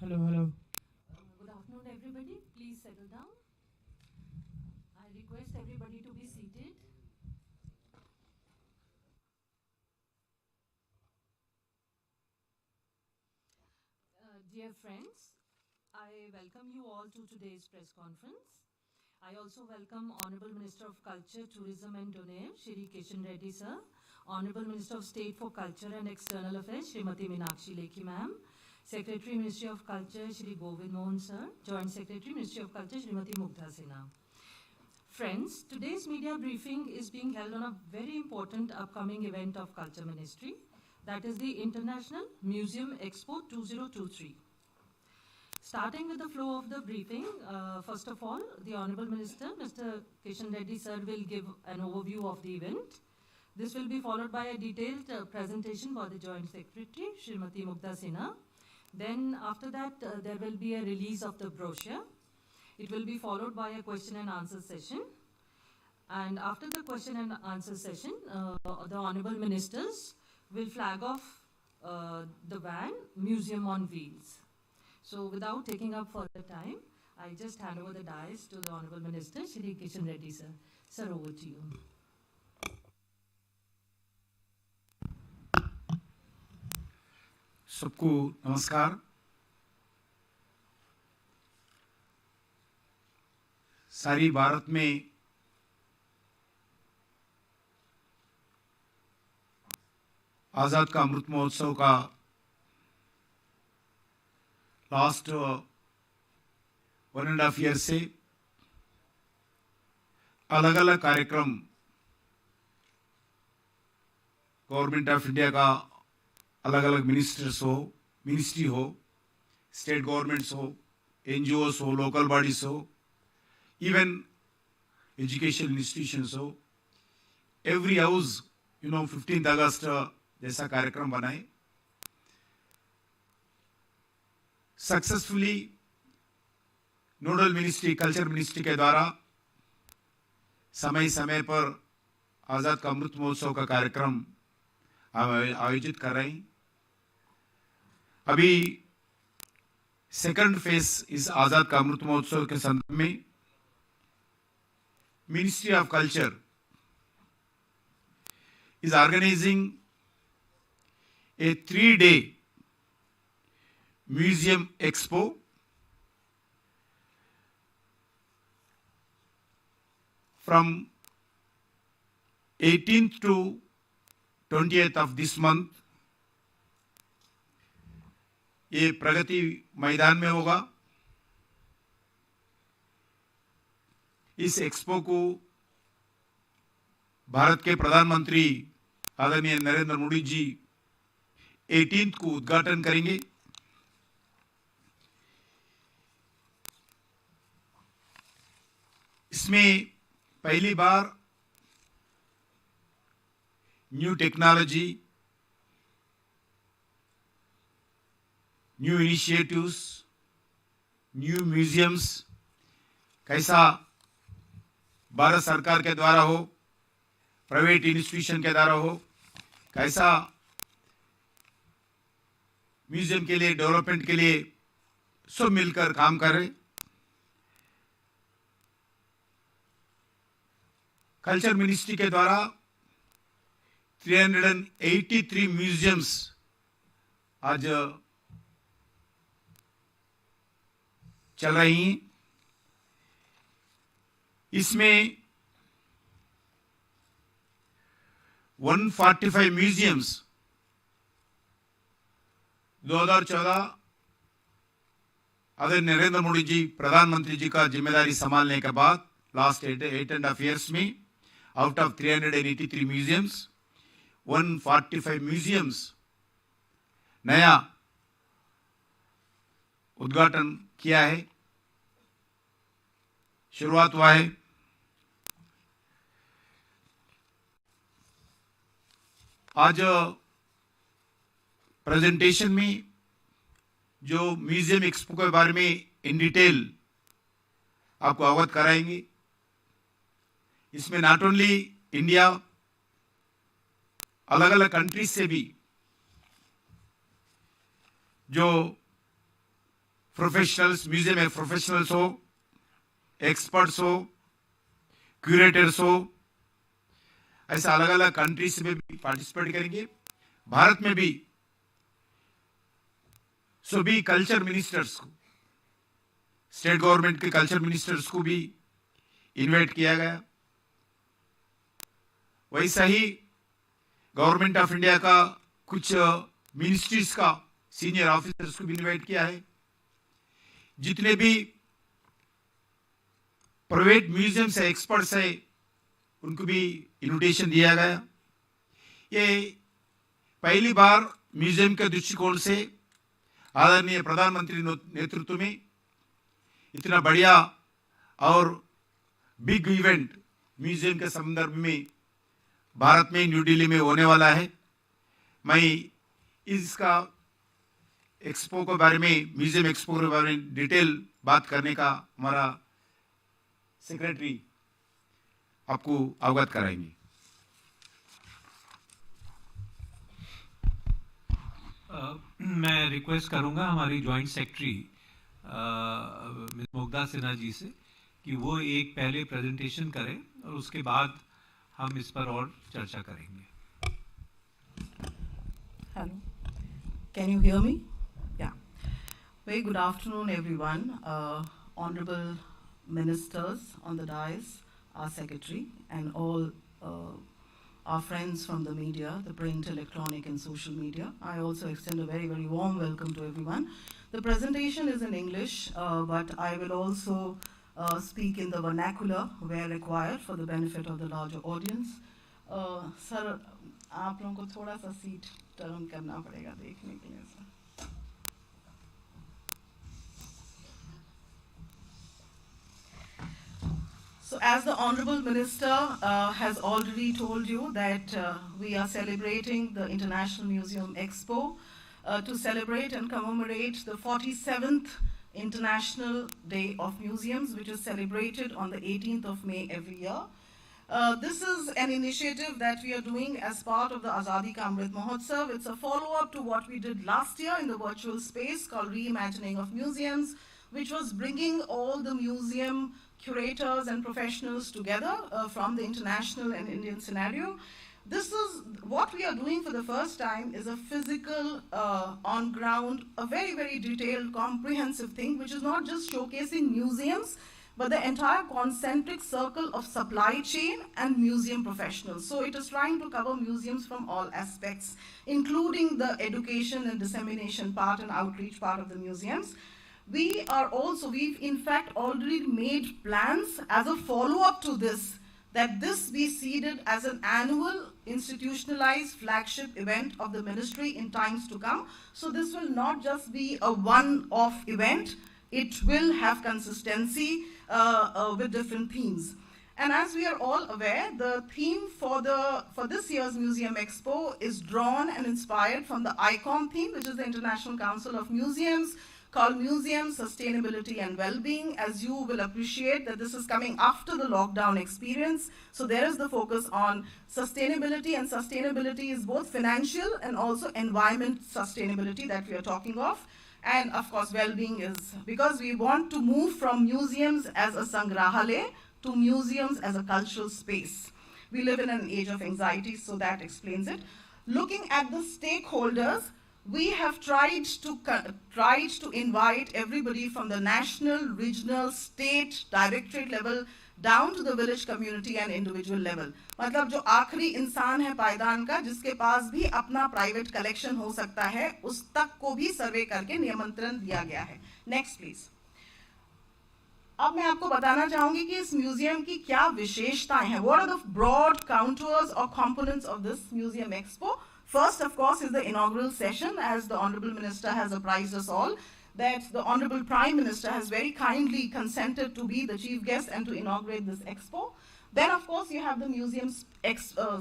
Hello, hello. Good afternoon, everybody. Please settle down. I request everybody to be seated. Dear friends, I welcome you all to today's press conference. I also welcome Honorable Minister of Culture, Tourism and Donaire, Shri Kishan Reddy sir, Honorable Minister of State for Culture and External Affairs, Srimati Meenakshi Lekhi ma'am, Secretary Ministry of Culture, Shri Govind Mohan sir, Joint Secretary Ministry of Culture, Srimati Mugdha Sinha. Friends, today's media briefing is being held on a very important upcoming event of Culture Ministry, that is the International Museum Expo 2023. Starting with the flow of the briefing, first of all, the Honorable Minister, Mr. Kishan Reddy sir, will give an overview of the event. This will be followed by a detailed presentation by the Joint Secretary, Srimati Mugdha Sinha. Then after that, there will be a release of the brochure. It will be followed by a question and answer session. And after the question and answer session, the Honorable Ministers will flag off the van, Museum on Wheels. So without taking up further time, I just hand over the dais to the Honorable Minister, Shri Kishan Reddy sir. Sir, over to you. सबको नमस्कार। सारी भारत में आजाद का अमृत महोत्सव का last 1.5 year से अलग अलग कार्यक्रम गवर्नमेंट ऑफ इंडिया का अलग अलग मिनिस्ट्री हो, स्टेट गवर्नमेंट्स हो, एनजीओस हो, लोकल बॉडीज हो, इवन एजुकेशन इंस्टीट्यूशंस हो, एवरी हाउस 15th अगस्त जैसा कार्यक्रम बनाए। Successfully nodal ministry, culture ministry के द्वारा समय समय पर आजाद का अमृत महोत्सव का कार्यक्रम आयोजित कर रहे हैं। अभी सेकंड फेज इस आजाद का अमृत महोत्सव के संदर्भ में ministry of culture is organizing a 3-day museum expo from 18th to 20th of this month। ये प्रगति मैदान में होगा। इस एक्सपो को भारत के प्रधानमंत्री आदरणीय नरेंद्र मोदी जी 18th को उद्घाटन करेंगे। इसमें पहली बार new technology, new initiatives, new museums कैसा भारत सरकार के द्वारा हो, प्राइवेट इंस्टीट्यूशन के द्वारा हो, कैसा म्यूजियम के लिए, डेवलपमेंट के लिए सब मिलकर काम कर रहे। कल्चर मिनिस्ट्री के द्वारा 383 म्यूजियम्स आज चल रही हैं। इसमें 145 म्यूजियम्स 2014 आदरणीय नरेंद्र मोदी जी प्रधानमंत्री जी का जिम्मेदारी संभालने के बाद लास्ट 8.5 years में आउट ऑफ 383 म्यूजियम्स 145 म्यूजियम्स नया उद्घाटन किया है, शुरुआत हुआ है। आज प्रेजेंटेशन में जो म्यूजियम एक्सपो के बारे में इन डिटेल आपको अवगत कराएंगे। इसमें नॉट ओनली इंडिया, अलग अलग कंट्रीज से भी जो प्रोफेशनल्स, म्यूजियम में प्रोफेशनल्स हो, एक्सपर्ट्स हो, क्यूरेटर्स हो, ऐसे अलग अलग कंट्रीज में भी पार्टिसिपेट करेंगे। भारत में भी सभी कल्चर मिनिस्टर्स को, स्टेट गवर्नमेंट के कल्चर मिनिस्टर्स को भी इनवाइट किया गया। वैसा ही गवर्नमेंट ऑफ इंडिया का कुछ मिनिस्ट्रीज का सीनियर ऑफिसर्स को भी इनवाइट किया है। जितने भी प्राइवेट म्यूजियम से एक्सपर्ट्स है उनको भी इनविटेशन दिया गया। ये पहली बार म्यूजियम के दृष्टिकोण से आदरणीय प्रधानमंत्री नेतृत्व में इतना बढ़िया और बिग इवेंट म्यूजियम के संदर्भ में भारत में न्यू दिल्ली में होने वाला है। मैं इसका एक्सपो के बारे में, म्यूजियम एक्सपो के बारे में डिटेल बात करने का हमारा सेक्रेटरी आपको अवगत कराएंगे। मैं रिक्वेस्ट करूंगा हमारी joint secretary miss Mugdha Sinha ji से कि वो एक पहले प्रेजेंटेशन करें और उसके बाद हम इस पर और चर्चा करेंगे। Hello, can you hear me? Yeah. Very good afternoon, everyone. Honorable ministers on the dais, our secretary, and all our friends from the media, the print, electronic, and social media. I also extend a very, very warm welcome to everyone. The presentation is in English, but I will also speak in the vernacular where required for the benefit of the larger audience. Sir, आप लोगों को थोड़ा सा seat turn करना पड़ेगा देखने के लिए sir. So as the Honorable Minister has already told you that we are celebrating the International Museum Expo to celebrate and commemorate the 47th International Day of Museums, which is celebrated on the 18th of May every year. This is an initiative that we are doing as part of the Azadi Ka Amrit Mahotsav. It's a follow-up to what we did last year in the virtual space called Reimagining of Museums, which was bringing all the museum curators and professionals together from the international and Indian scenario. This is what we are doing for the first time is a physical, on ground, a very, very detailed, comprehensive thing, which is not just showcasing museums, but the entire concentric circle of supply chain and museum professionals. So it is trying to cover museums from all aspects, including the education and dissemination part and outreach part of the museums. We've in fact already made plans as a follow-up to this, that this be seeded as an annual institutionalized flagship event of the ministry in times to come. So this will not just be a one-off event, it will have consistency with different themes. And as we are all aware, the theme for this year's Museum Expo is drawn and inspired from the ICOM theme, which is the International Council of Museums, called Museums, Sustainability and Wellbeing. As you will appreciate that this is coming after the lockdown experience. So there is the focus on sustainability, and sustainability is both financial and also environment sustainability that we are talking of. And of course, well-being is because we want to move from museums as a sangrahalaya to museums as a cultural space. We live in an age of anxiety, so that explains it. Looking at the stakeholders, we have tried to invite everybody from the national, regional, state, directorate level down to the village community and individual level. मतलब जो आखिरी इंसान है पायदान का जिसके पास भी अपना प्राइवेट कलेक्शन हो सकता है, उस तक को भी सर्वे करके निमंत्रण दिया गया है. Next please. अब मैं आपको बताना चाहूंगी कि इस म्यूजियम की क्या विशेषताएं हैं. What are the broad contours or components of this Museum Expo? First, of course, is the inaugural session, as the Honorable Minister has apprised us all, that the Honorable Prime Minister has very kindly consented to be the chief guest and to inaugurate this expo. Then, of course, you have the museum's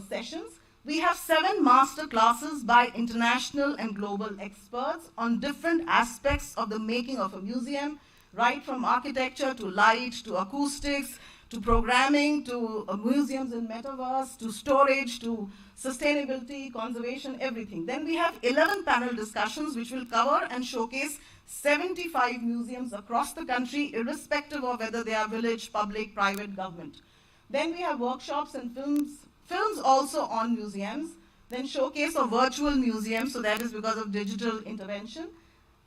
sessions. We have 7 master classes by international and global experts on different aspects of the making of a museum, right from architecture to light to acoustics to programming, to museums in metaverse, to storage, to sustainability, conservation, everything. Then we have 11 panel discussions which will cover and showcase 75 museums across the country, irrespective of whether they are village, public, private, government. Then we have workshops and films also on museums. Then showcase of virtual museums, so that is because of digital intervention.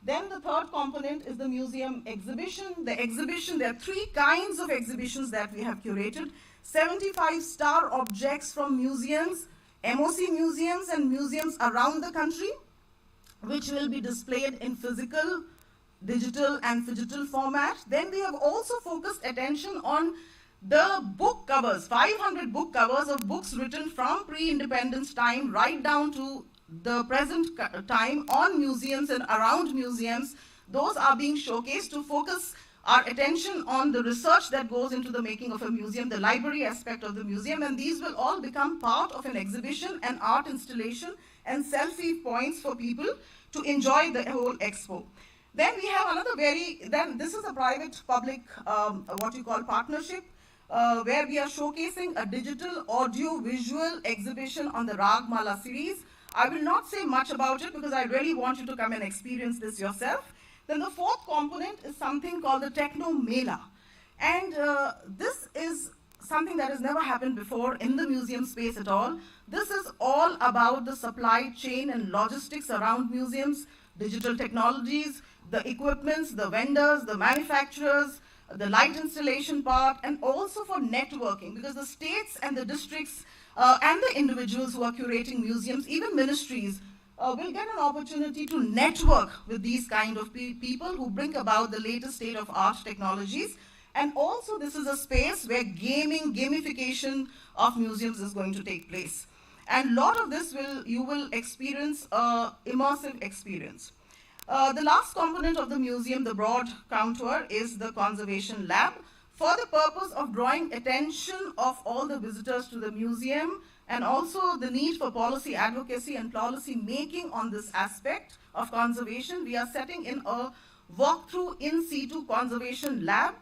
Then the third component is the museum exhibition. The exhibition, there are 3 kinds of exhibitions that we have curated. 75 star objects from museums, MOC museums and museums around the country, which will be displayed in physical, digital and phygital format. Then we have also focused attention on the book covers, 500 book covers of books written from pre-independence time right down to the present time on museums and around museums. Those are being showcased to focus our attention on the research that goes into the making of a museum, the library aspect of the museum, and these will all become part of an exhibition, an art installation, and selfie points for people to enjoy the whole expo. Then we have another this is a private-public, what you call partnership, where we are showcasing a digital audio-visual exhibition on the Ragmala series. I will not say much about it because I really want you to come and experience this yourself. Then the fourth component is something called the Techno Mela. And this is something that has never happened before in the museum space at all. This is all about the supply chain and logistics around museums, digital technologies, the equipments, the vendors, the manufacturers, the light installation part, and also for networking, because the states and the districts and the individuals who are curating museums, even ministries, will get an opportunity to network with these kind of people who bring about the latest state-of-art technologies. And also this is a space where gamification of museums is going to take place. And a lot of this you will experience immersive experience. The last component of the museum, the broad contour, is the conservation lab, for the purpose of drawing attention of all the visitors to the museum, and also the need for policy advocacy and policy making on this aspect of conservation. We are setting in a walkthrough in situ conservation lab,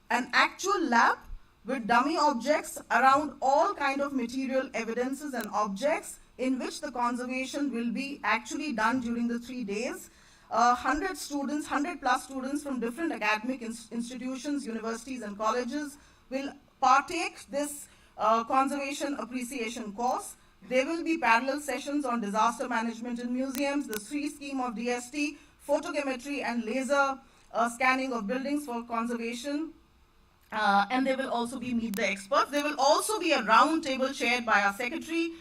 an actual lab with dummy objects around all kind of material evidences and objects, in which the conservation will be actually done during the 3 days. 100 students, 100 plus students from different academic institutions, universities and colleges will partake this conservation appreciation course. There will be parallel sessions on disaster management in museums, the free scheme of DST, photogrammetry and laser scanning of buildings for conservation. And there will also be meet the experts. There will also be a round table chaired by our secretary,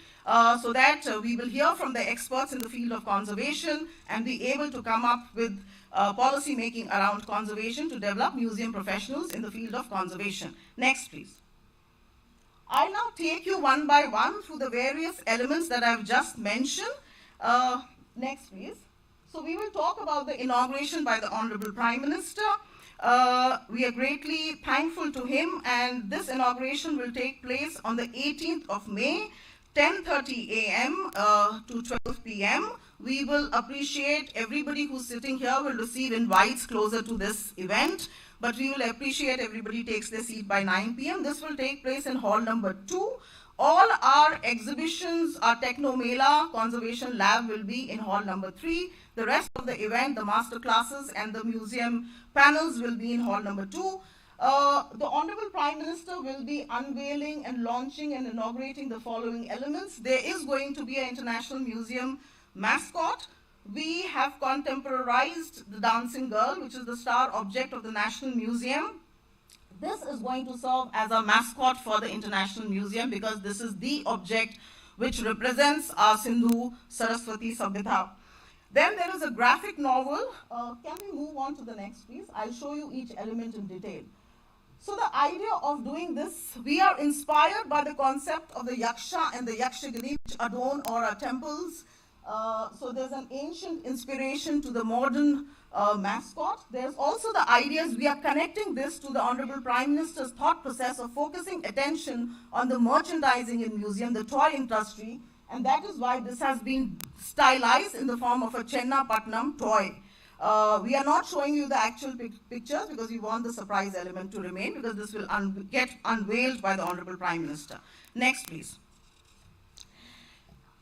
so that we will hear from the experts in the field of conservation and be able to come up with policy making around conservation to develop museum professionals in the field of conservation. Next, please. I'll now take you one by one through the various elements that I've just mentioned. Next, please. So we will talk about the inauguration by the Honorable Prime Minister. We are greatly thankful to him, and this inauguration will take place on the 18th of May, 10:30 a.m. To 12 p.m. We will appreciate everybody who's sitting here will receive invites closer to this event, but we will appreciate everybody takes their seat by 9 p.m. This will take place in hall number 2. All our exhibitions, our Techno Mela Conservation Lab will be in hall number 3. The rest of the event, the master classes and the museum panels will be in hall number 2. The Honorable Prime Minister will be unveiling and launching and inaugurating the following elements. There is going to be an International Museum mascot. We have contemporarized the dancing girl, which is the star object of the National Museum. This is going to serve as a mascot for the International Museum because this is the object which represents our Sindhu Saraswati Sabhyata. Then there is a graphic novel. Can we move on to the next, please? I'll show you each element in detail. So the idea of doing this, we are inspired by the concept of the Yaksha and the Yakshagini, which adorn our temples. So there's an ancient inspiration to the modern mascot. There's also the ideas, we are connecting this to the Honorable Prime Minister's thought process of focusing attention on the merchandising in museum, the toy industry, and that is why this has been stylized in the form of a Chenna Patnam toy. We are not showing you the actual pictures because we want the surprise element to remain, because this will get unveiled by the Honorable Prime Minister. Next, please.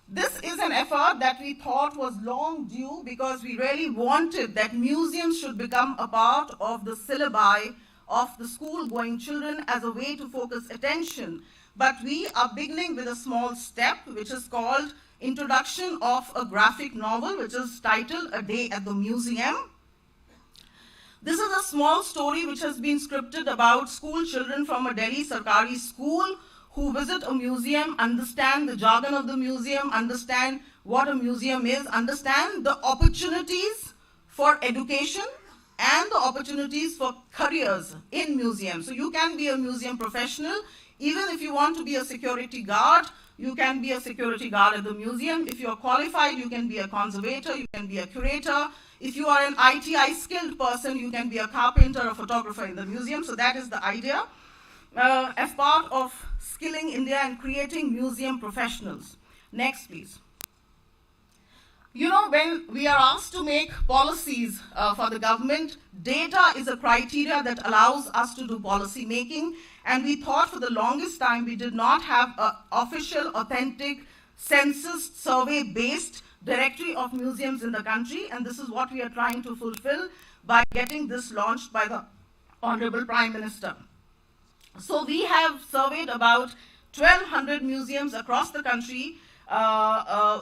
This is an effort that we thought was long due, because we really wanted that museums should become a part of the syllabi of the school-going children as a way to focus attention. But we are beginning with a small step, which is called Introduction of a Graphic Novel, which is titled A Day at the Museum. This is a small story which has been scripted about school children from a Delhi Sarkari school who visit a museum, understand the jargon of the museum, understand what a museum is, understand the opportunities for education and the opportunities for careers in museums. So you can be a museum professional. Even if you want to be a security guard, you can be a security guard at the museum. If you are qualified, you can be a conservator, you can be a curator. If you are an ITI skilled person, you can be a carpenter or photographer in the museum. So that is the idea. As part of skilling India and creating museum professionals. Next, please. You know, when we are asked to make policies for the government, data is a criteria that allows us to do policy making. And we thought for the longest time we did not have an official, authentic, census survey-based directory of museums in the country. And this is what we are trying to fulfill by getting this launched by the Honorable Prime Minister. So we have surveyed about 1,200 museums across the country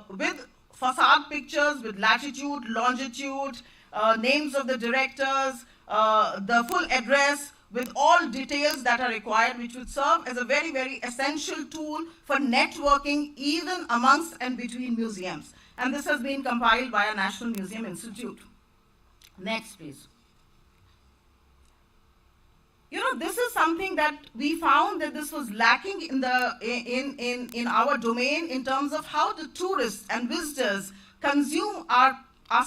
with facade pictures, with latitude, longitude, names of the directors, the full address, with all details that are required, which would serve as a very, very essential tool for networking even amongst and between museums. And this has been compiled by a National Museum Institute. Next, please. You know, this is something that we found that this was lacking in our domain in terms of how the tourists and visitors consume our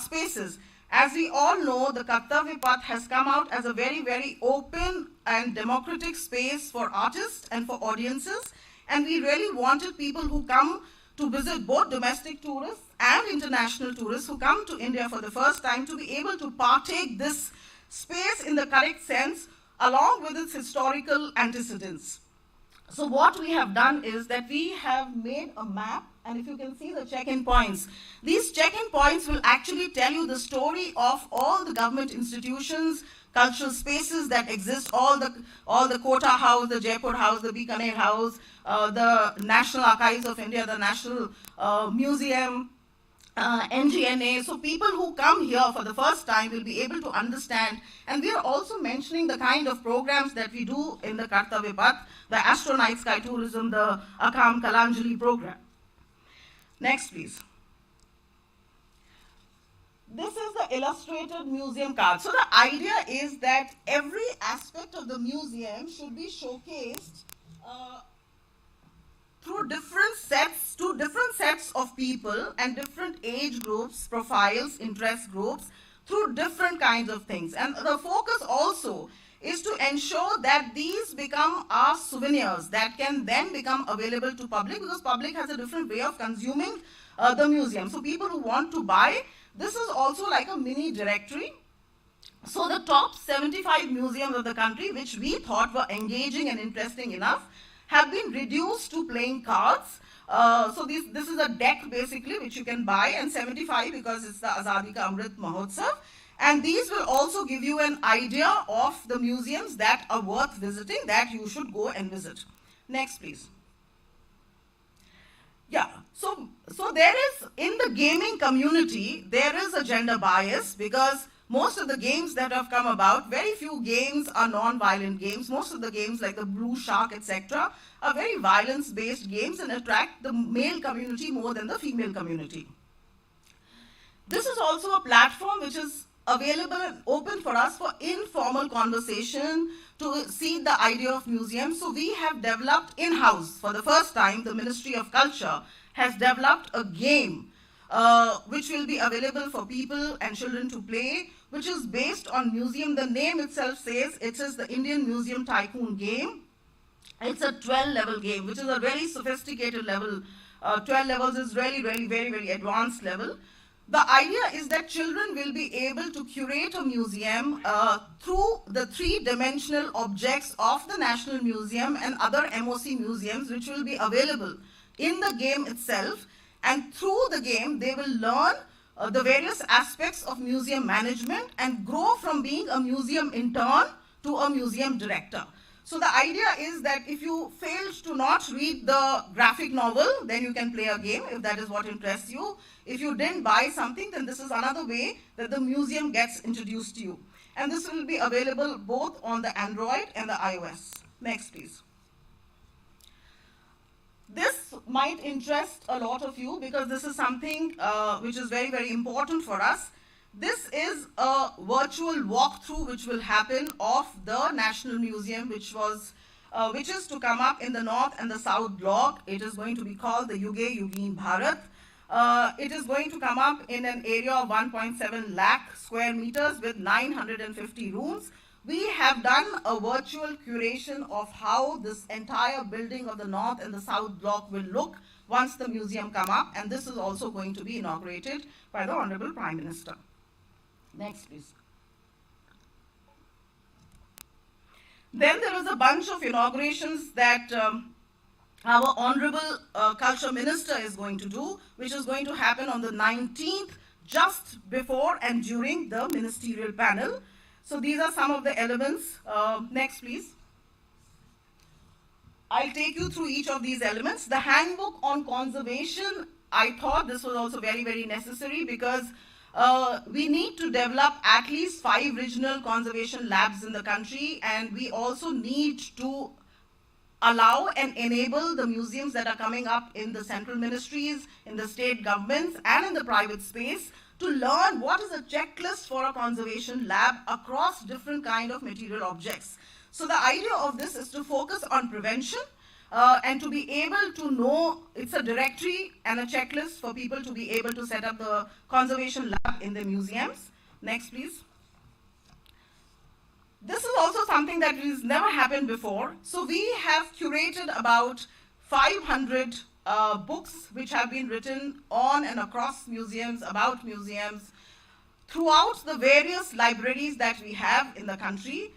spaces. As we all know, the Kartavya Path has come out as a very, very open and democratic space for artists and for audiences. And we really wanted people who come to visit, both domestic tourists and international tourists who come to India for the first time, to be able to partake this space in the correct sense, along with its historical antecedents. So what we have done is that we have made a map, and if you can see the check-in points, these check-in points will actually tell you the story of all the government institutions, cultural spaces that exist, all the Kota House, the Jaipur House, the Bikaner House, the National Archives of India, the National Museum, NGNA. So people who come here for the first time will be able to understand. And we are also mentioning the kind of programs that we do in the Kartavya Path, the Astronite Sky Tourism, the Akam Kalanjali program. Next, please. This is the illustrated museum card. So the idea is that every aspect of the museum should be showcased through different sets, to different sets of people and different age groups, profiles, interest groups, through different kinds of things. And the focus also is to ensure that these become our souvenirs that can then become available to public, because public has a different way of consuming the museum. So people who want to buy, this is also like a mini directory. So the top 75 museums of the country, which we thought were engaging and interesting enough, have been reduced to playing cards. So this is a deck basically which you can buy, and 75 because it's the Azadi Ka Amrit Mahotsav. And these will also give you an idea of the museums that are worth visiting, that you should go and visit. Next, please. Yeah, so there is, in the gaming community, there is a gender bias, because most of the games that have come about, very few games are non-violent games. Most of the games like the Blue Shark, etc., are very violence-based games and attract the male community more than the female community. This is also a platform which is available and open for us for informal conversation to see the idea of museums. So we have developed in-house, for the first time, the Ministry of Culture has developed a game which will be available for people and children to play, which is based on museum. The name itself says it is the Indian Museum Tycoon game. It's a 12-level game, which is a very sophisticated level. 12 levels is really, really very, very advanced level. The idea is that children will be able to curate a museum through the three-dimensional objects of the National Museum and other MOC museums, which will be available in the game itself. And through the game, they will learn the various aspects of museum management and grow from being a museum intern to a museum director. So the idea is that if you failed to not read the graphic novel, then you can play a game if that is what interests you. If you didn't buy something, then this is another way that the museum gets introduced to you. And this will be available both on the Android and the iOS. Next, please. This might interest a lot of you because this is something which is very, very important for us. This is a virtual walkthrough which will happen of the National Museum, which is to come up in the North and the South block. It is going to be called the Yuge Yugin Bharat. It is going to come up in an area of 1.7 lakh square meters with 950 rooms. We have done a virtual curation of how this entire building of the North and the South block will look once the museum come up, and this is also going to be inaugurated by the Honorable Prime Minister. Next, please. Then there is a bunch of inaugurations that our Honorable Culture Minister is going to do, which is going to happen on the 19th, just before and during the ministerial panel. So these are some of the elements. Next, please. I'll take you through each of these elements. The handbook on conservation, I thought this was also very, very necessary because we need to develop at least 5 regional conservation labs in the country, and we also need to allow and enable the museums that are coming up in the central ministries, in the state governments, and in the private space to learn what is a checklist for a conservation lab across different kind of material objects. So the idea of this is to focus on prevention and to be able to know, it's a directory and a checklist for people to be able to set up the conservation lab in the museums. Next, please. This is also something that has never happened before. So we have curated about 500 books which have been written on and across museums, about museums, throughout the various libraries that we have in the country.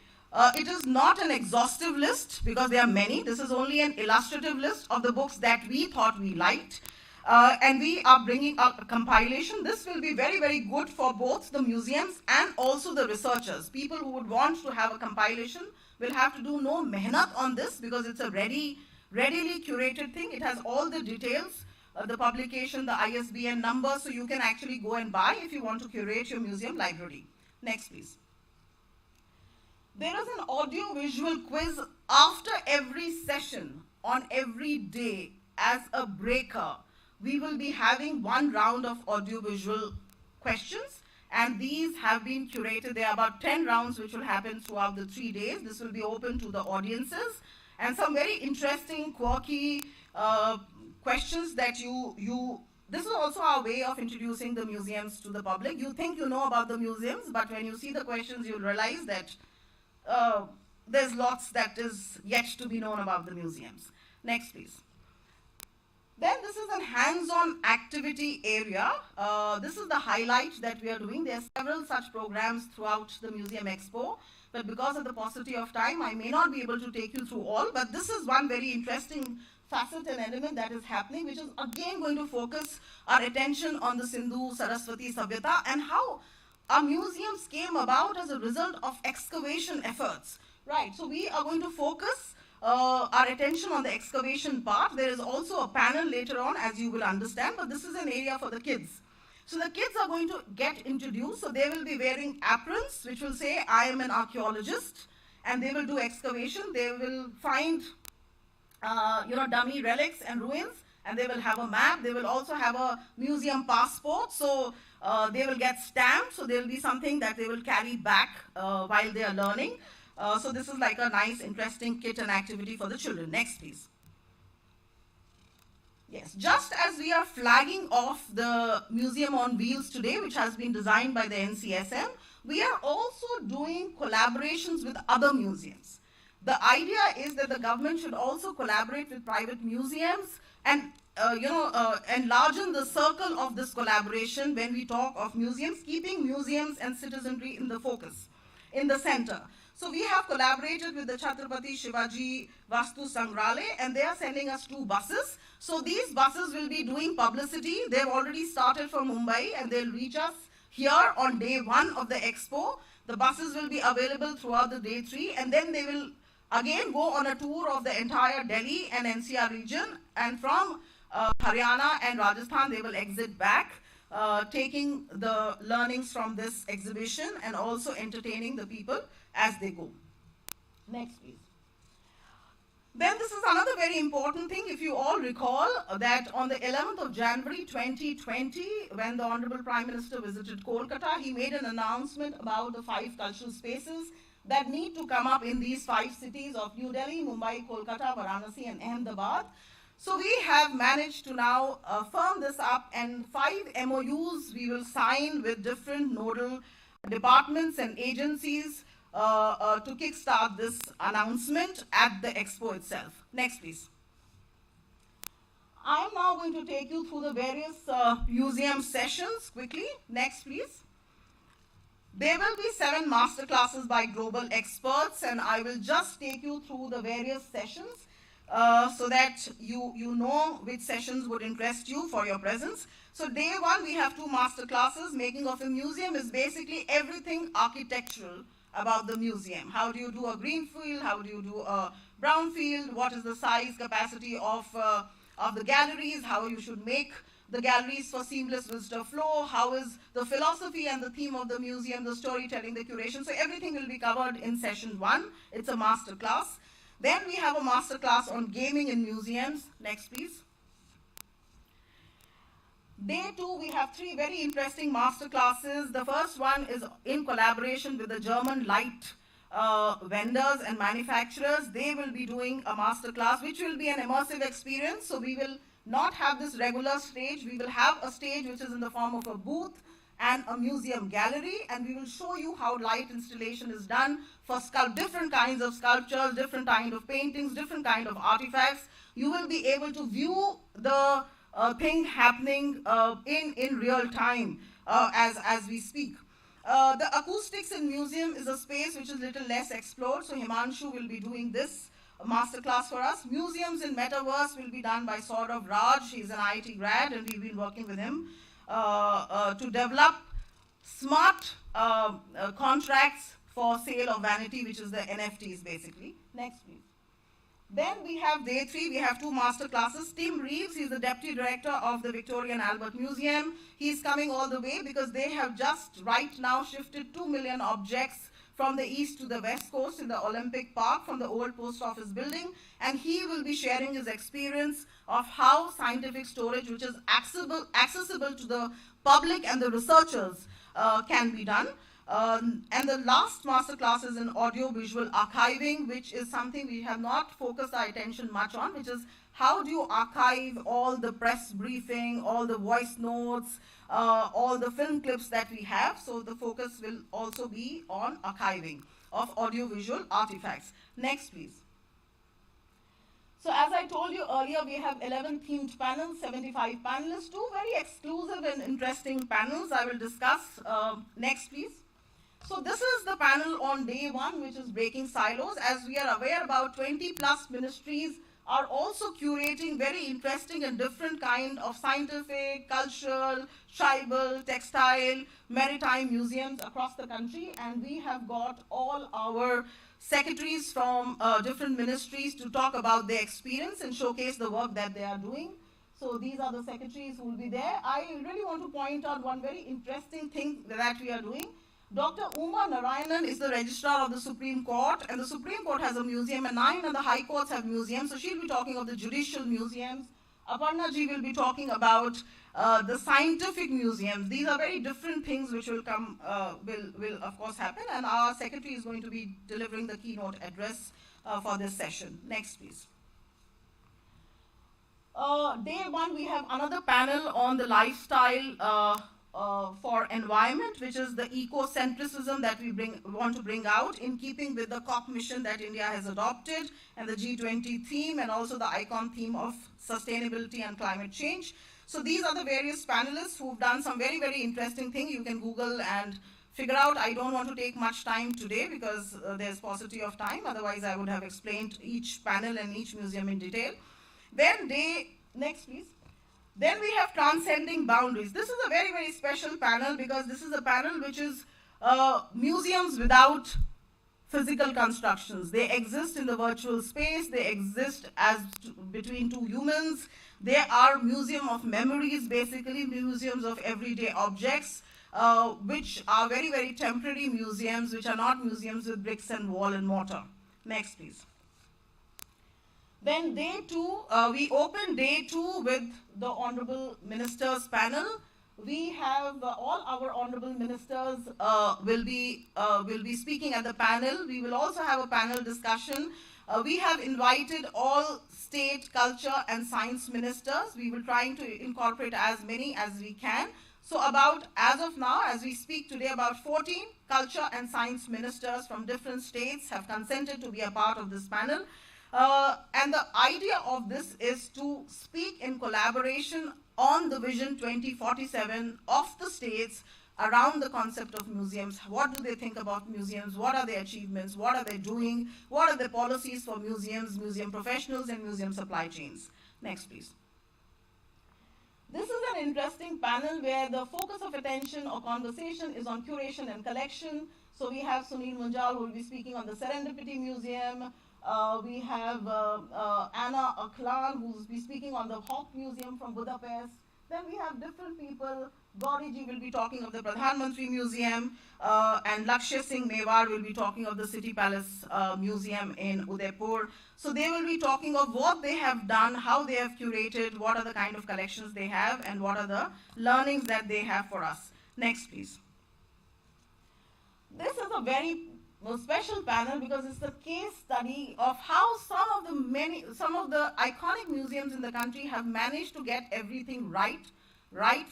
It is not an exhaustive list because there are many. This is only an illustrative list of the books that we thought we liked. And we are bringing up a compilation. This will be very, very good for both the museums and also the researchers. People who would want to have a compilation will have to do no mehnat on this because it's a readily curated thing. It has all the details, the publication, the ISBN number, so you can actually go and buy if you want to curate your museum library. Next, please. There is an audio-visual quiz after every session on every day as a breaker. We will be having one round of audio-visual questions, and these have been curated. There are about 10 rounds which will happen throughout the 3 days. This will be open to the audiences, and some very interesting, quirky questions that this is also our way of introducing the museums to the public. You think you know about the museums, but when you see the questions, you'll realize that there's lots that is yet to be known about the museums. Next, please. Then this is a hands-on activity area. This is the highlight that we are doing. There are several such programs throughout the Museum Expo, but because of the paucity of time, I may not be able to take you through all, but this is one very interesting facet and element that is happening, which is again going to focus our attention on the Sindhu Saraswati Sabhyata and how our museums came about as a result of excavation efforts. Right, so we are going to focus our attention on the excavation part. There is also a panel later on, as you will understand, but this is an area for the kids. So the kids are going to get introduced. So they will be wearing aprons, which will say, I am an archaeologist, and they will do excavation. They will find, dummy relics and ruins, and they will have a map. They will also have a museum passport. So they will get stamped. So there will be something that they will carry back while they are learning. So this is like a nice, interesting kit and activity for the children. Next, please. Yes, just as we are flagging off the Museum on Wheels today, which has been designed by the NCSM, we are also doing collaborations with other museums. The idea is that the government should also collaborate with private museums and enlarging the circle of this collaboration when we talk of museums, keeping museums and citizenry in the focus, in the center. So we have collaborated with the Chhatrapati Shivaji Vastu Sangrahalaya, and they are sending us 2 buses. So these buses will be doing publicity. They've already started from Mumbai, and they'll reach us here on day 1 of the expo. The buses will be available throughout the day 3, and then they will again go on a tour of the entire Delhi and NCR region, and from Haryana and Rajasthan they will exit back, taking the learnings from this exhibition and also entertaining the people as they go. Next, please. Then this is another very important thing. If you all recall that on the 11th of January 2020, when the Honorable Prime Minister visited Kolkata, he made an announcement about the 5 cultural spaces that need to come up in these 5 cities of New Delhi, Mumbai, Kolkata, Varanasi, and Ahmedabad. So we have managed to now firm this up, and 5 MOUs we will sign with different nodal departments and agencies to kickstart this announcement at the expo itself. Next, please. I am now going to take you through the various museum sessions quickly. Next, please. There will be 7 master classes by global experts, and I will just take you through the various sessions so that you know which sessions would interest you for your presence. So day 1, we have 2 master classes. Making of a museum is basically everything architectural about the museum. How do you do a greenfield? How do you do a brownfield? What is the size, capacity of the galleries? How you should make the galleries for seamless visitor flow? How is the philosophy and the theme of the museum, the storytelling, the curation? So everything will be covered in session 1. It's a master class. Then we have a master class on gaming in museums. Next, please. Day 2, we have 3 very interesting master classes. The first one is in collaboration with the German light vendors and manufacturers. They will be doing a master class, which will be an immersive experience. So we will not have this regular stage. We will have a stage which is in the form of a booth and a museum gallery, and we will show you how light installation is done for different kinds of sculptures, different kind of paintings, different kind of artifacts. You will be able to view the thing happening in real time as we speak. The acoustics in museum is a space which is a little less explored, so Himanshu will be doing this masterclass for us. Museums in Metaverse will be done by Saurav Raj. He's an IIT grad, and we've been working with him to develop smart contracts for sale of vanity, which is the NFTs basically. Next, please. Then we have day 3, we have 2 master classes. Tim Reeves, he's the Deputy Director of the Victoria and Albert Museum. He's coming all the way because they have just right now shifted 2 million objects from the east to the west coast in the Olympic Park from the old post office building. And he will be sharing his experience of how scientific storage, which is accessible to the public and the researchers, can be done. And the last master class is in audio-visual archiving, which is something we have not focused our attention much on, which is how do you archive all the press briefing, all the voice notes, all the film clips that we have. So the focus will also be on archiving of audio-visual artifacts. Next, please. So as I told you earlier, we have 11 themed panels, 75 panelists, 2 very exclusive and interesting panels I will discuss. Next, please. So this is the panel on day 1, which is breaking silos. As we are aware, about 20 plus ministries are also curating very interesting and different kind of scientific, cultural, tribal, textile, maritime museums across the country. And we have got all our secretaries from different ministries to talk about their experience and showcase the work that they are doing. So these are the secretaries who will be there. I really want to point out one very interesting thing that we are doing. Dr. Uma Narayanan is the registrar of the Supreme Court, and the Supreme Court has a museum, and 9 of the high courts have museums, so she'll be talking of the judicial museums. Aparna ji will be talking about the scientific museums. These are very different things which will come, will of course happen, and our secretary is going to be delivering the keynote address for this session. Next, please. Day 1, we have another panel on the lifestyle for environment, which is the ecocentrism that we want to bring out in keeping with the COP mission that India has adopted, and the G20 theme, and also the ICON theme of sustainability and climate change. So these are the various panelists who've done some very, very interesting things. You can Google and figure out. I don't want to take much time today because there's paucity of time. Otherwise, I would have explained each panel and each museum in detail. Then next please. Then we have transcending boundaries. This is a very, very special panel because this is a panel which is museums without physical constructions. They exist in the virtual space. They exist as between two humans. They are museum of memories, basically museums of everyday objects, which are very, very temporary museums, which are not museums with bricks and wall and mortar. Next, please. Then day two, we open day two with the Honorable Ministers panel. We have all our Honorable Ministers will be speaking at the panel. We will also have a panel discussion. We have invited all state, culture and science ministers. We will try to incorporate as many as we can. So as of now, as we speak today, about 14 culture and science ministers from different states have consented to be a part of this panel. And the idea of this is to speak in collaboration on the Vision 2047 of the states around the concept of museums. What do they think about museums? What are their achievements? What are they doing? What are the policies for museums, museum professionals, and museum supply chains? Next, please. This is an interesting panel where the focus of attention or conversation is on curation and collection. So we have Sunil Munjal, who will be speaking on the Serendipity Museum. We have Anna Aklan, who will be speaking on the Hawk Museum from Budapest. Then we have different people. Gauriji will be talking of the Pradhan Mantri Museum, and Lakshya Singh Mewar will be talking of the City Palace Museum in Udaipur. So they will be talking of what they have done, how they have curated, what are the kind of collections they have, and what are the learnings that they have for us. Next, please. This is a very special panel because it's the case study of how some of the iconic museums in the country have managed to get everything right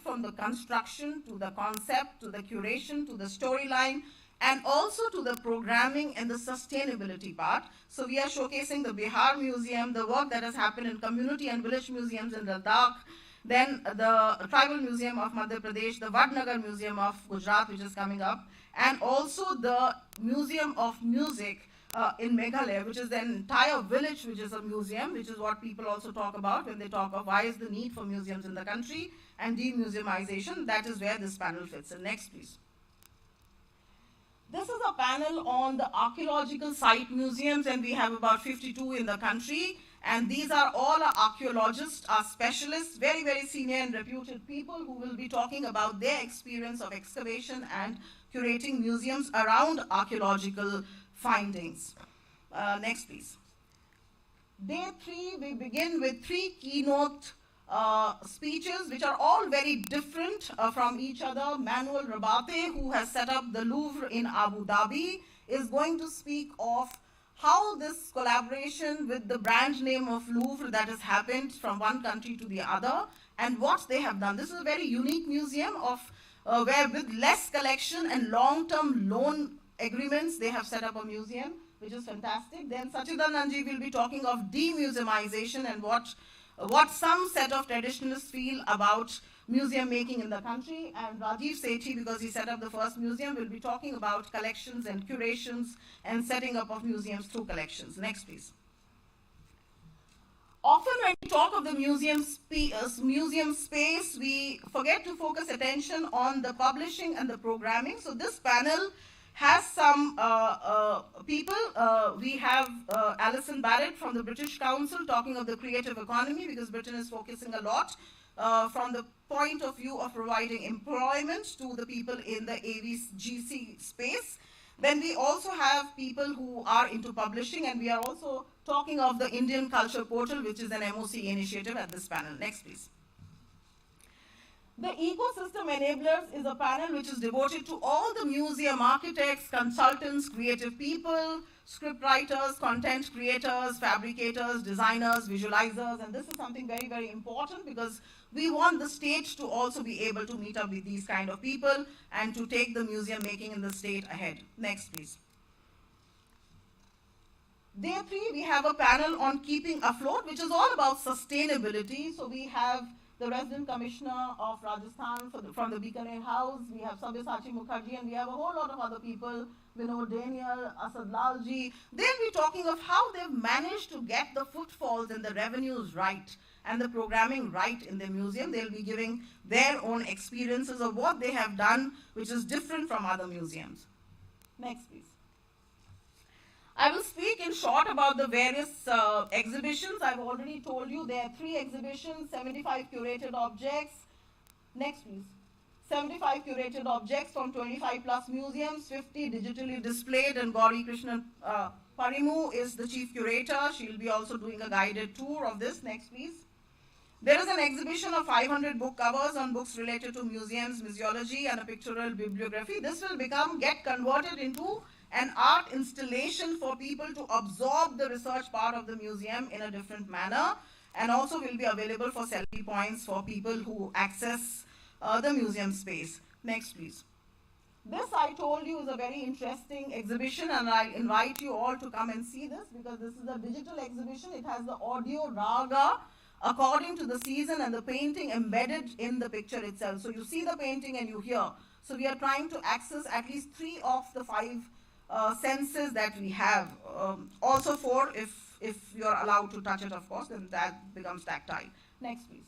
from the construction to the concept to the curation to the storyline and also to the programming and the sustainability part. So we are showcasing the Bihar Museum, the work that has happened in community and village museums in Ladakh, then the Tribal Museum of Madhya Pradesh, the Vadnagar Museum of Gujarat, which is coming up, and also the Museum of Music in Meghalaya, which is the entire village, which is a museum, which is what people also talk about when they talk of why is the need for museums in the country and demuseumization. That is where this panel fits in. Next, please. This is a panel on the archaeological site museums, and we have about 52 in the country. And these are all our archaeologists, our specialists, very, very senior and reputed people who will be talking about their experience of excavation and curating museums around archaeological findings. Next, please. Day three, we begin with 3 keynote speeches, which are all very different from each other. Manuel Rabate, who has set up the Louvre in Abu Dhabi, is going to speak of how this collaboration with the brand name of Louvre that has happened from one country to the other and what they have done. This is a very unique museum of where with less collection and long-term loan agreements, they have set up a museum, which is fantastic. Then Sachidananji will be talking of demuseumization and what some set of traditionalists feel about museum making in the country. And Rajiv Sethi, because he set up the first museum, will be talking about collections and curations and setting up of museums through collections. Next, please. Often when we talk of the museum space, we forget to focus attention on the publishing and the programming. So this panel has some people. We have Alison Barrett from the British Council talking of the creative economy, because Britain is focusing a lot from the point of view of providing employment to the people in the AVGC space. Then we also have people who are into publishing, and we are also talking of the Indian Culture Portal, which is an MOC initiative at this panel. Next, please. The ecosystem enablers is a panel which is devoted to all the museum architects, consultants, creative people, script writers, content creators, fabricators, designers, visualizers, and this is something very, very important because we want the state to also be able to meet up with these kind of people and to take the museum making in the state ahead. Next, please. Day 3, we have a panel on keeping afloat, which is all about sustainability. So we have the resident commissioner of Rajasthan from the Bikaner House, we have Sabyasachi Mukherjee, and we have a whole lot of other people, Vinod Daniel, Asad Lalji. They'll be talking of how they've managed to get the footfalls and the revenues right and the programming right in the museum. They'll be giving their own experiences of what they have done, which is different from other museums. Next, please. I will speak in short about the various exhibitions. I've already told you there are 3 exhibitions, 75 curated objects. Next, please. 75 curated objects from 25 plus museums, 50 digitally displayed, and Gauri Krishnan Parimu is the chief curator. She'll be also doing a guided tour of this. Next, please. There is an exhibition of 500 book covers on books related to museums, museology, and a pictorial bibliography. This will get converted into an art installation for people to absorb the research part of the museum in a different manner, and also will be available for selfie points for people who access the museum space. Next, please. This, I told you, is a very interesting exhibition, and I invite you all to come and see this because this is a digital exhibition. It has the audio raga according to the season and the painting embedded in the picture itself. So you see the painting and you hear. So we are trying to access at least 3 of the 5 senses that we have. Also 4 if you're allowed to touch it, of course, then that becomes tactile. Next, please.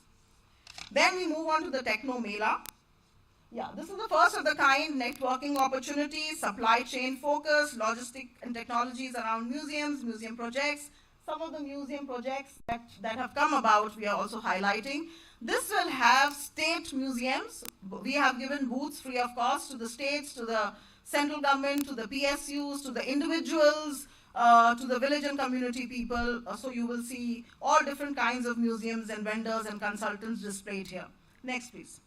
Then we move on to the Techno Mela. Yeah, this is the first of the kind networking opportunities, supply chain focus, logistic and technologies around museums, museum projects. Some of the museum projects that have come about, we are also highlighting. This will have state museums. We have given booths free of cost to the states, to the central government, to the PSUs, to the individuals, to the village and community people. So you will see all different kinds of museums and vendors and consultants displayed here. Next, please.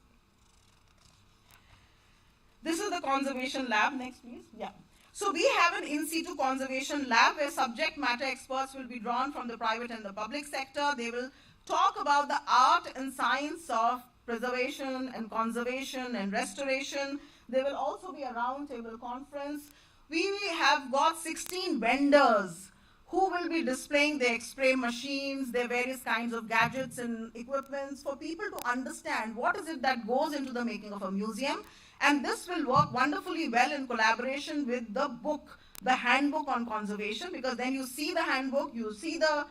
This is the conservation lab. Next, please. Yeah. So we have an in situ conservation lab where subject matter experts will be drawn from the private and the public sector. They will talk about the art and science of preservation and conservation and restoration. There will also be a roundtable conference. We have got 16 vendors who will be displaying their X-ray machines, their various kinds of gadgets and equipments for people to understand what is it that goes into the making of a museum. And this will work wonderfully well in collaboration with the book, the handbook on conservation, because then you see the handbook, you see the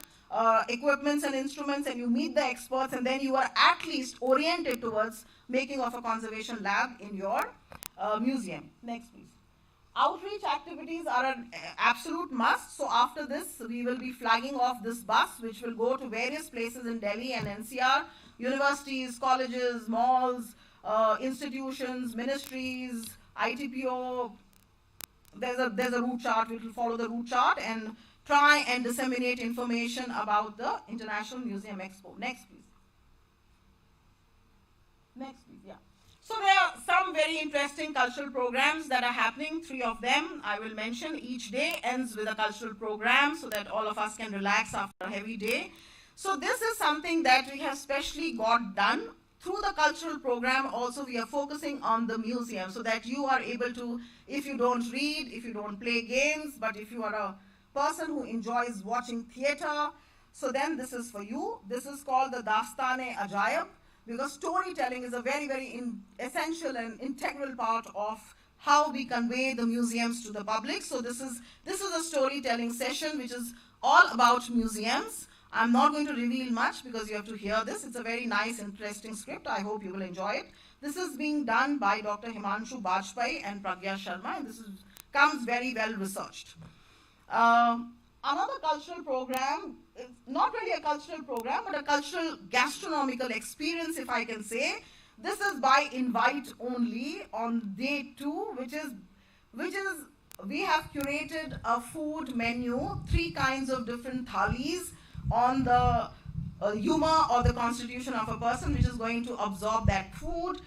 equipments and instruments, and you meet the experts, and then you are at least oriented towards making of a conservation lab in your museum. Next, please. Outreach activities are an absolute must. So after this, we will be flagging off this bus, which will go to various places in Delhi and NCR, universities, colleges, malls, institutions, ministries, ITPO. There's a route chart. We will follow the route chart and try and disseminate information about the International Museum Expo. Next, please. Next, please. Yeah. So there are some very interesting cultural programs that are happening. 3 of them I will mention. Each day ends with a cultural program so that all of us can relax after a heavy day. So this is something that we have specially got done. Through the cultural program also we are focusing on the museum so that you are able to, if you don't read, if you don't play games, but if you are a person who enjoys watching theater, so then this is for you. This is called the Dastane-e-Ajaib, because storytelling is a very, very essential and integral part of how we convey the museums to the public. So this is a storytelling session which is all about museums. I'm not going to reveal much because you have to hear this. It's a very nice, interesting script. I hope you will enjoy it. This is being done by Dr. Himanshu Bajpai and Pragya Sharma, and this comes very well researched. Another cultural program, not really a cultural program, but a cultural gastronomical experience, if I can say. This is by invite only on day 2, which is we have curated a food menu, 3 kinds of different thalis on the humor or the constitution of a person, which is going to absorb that food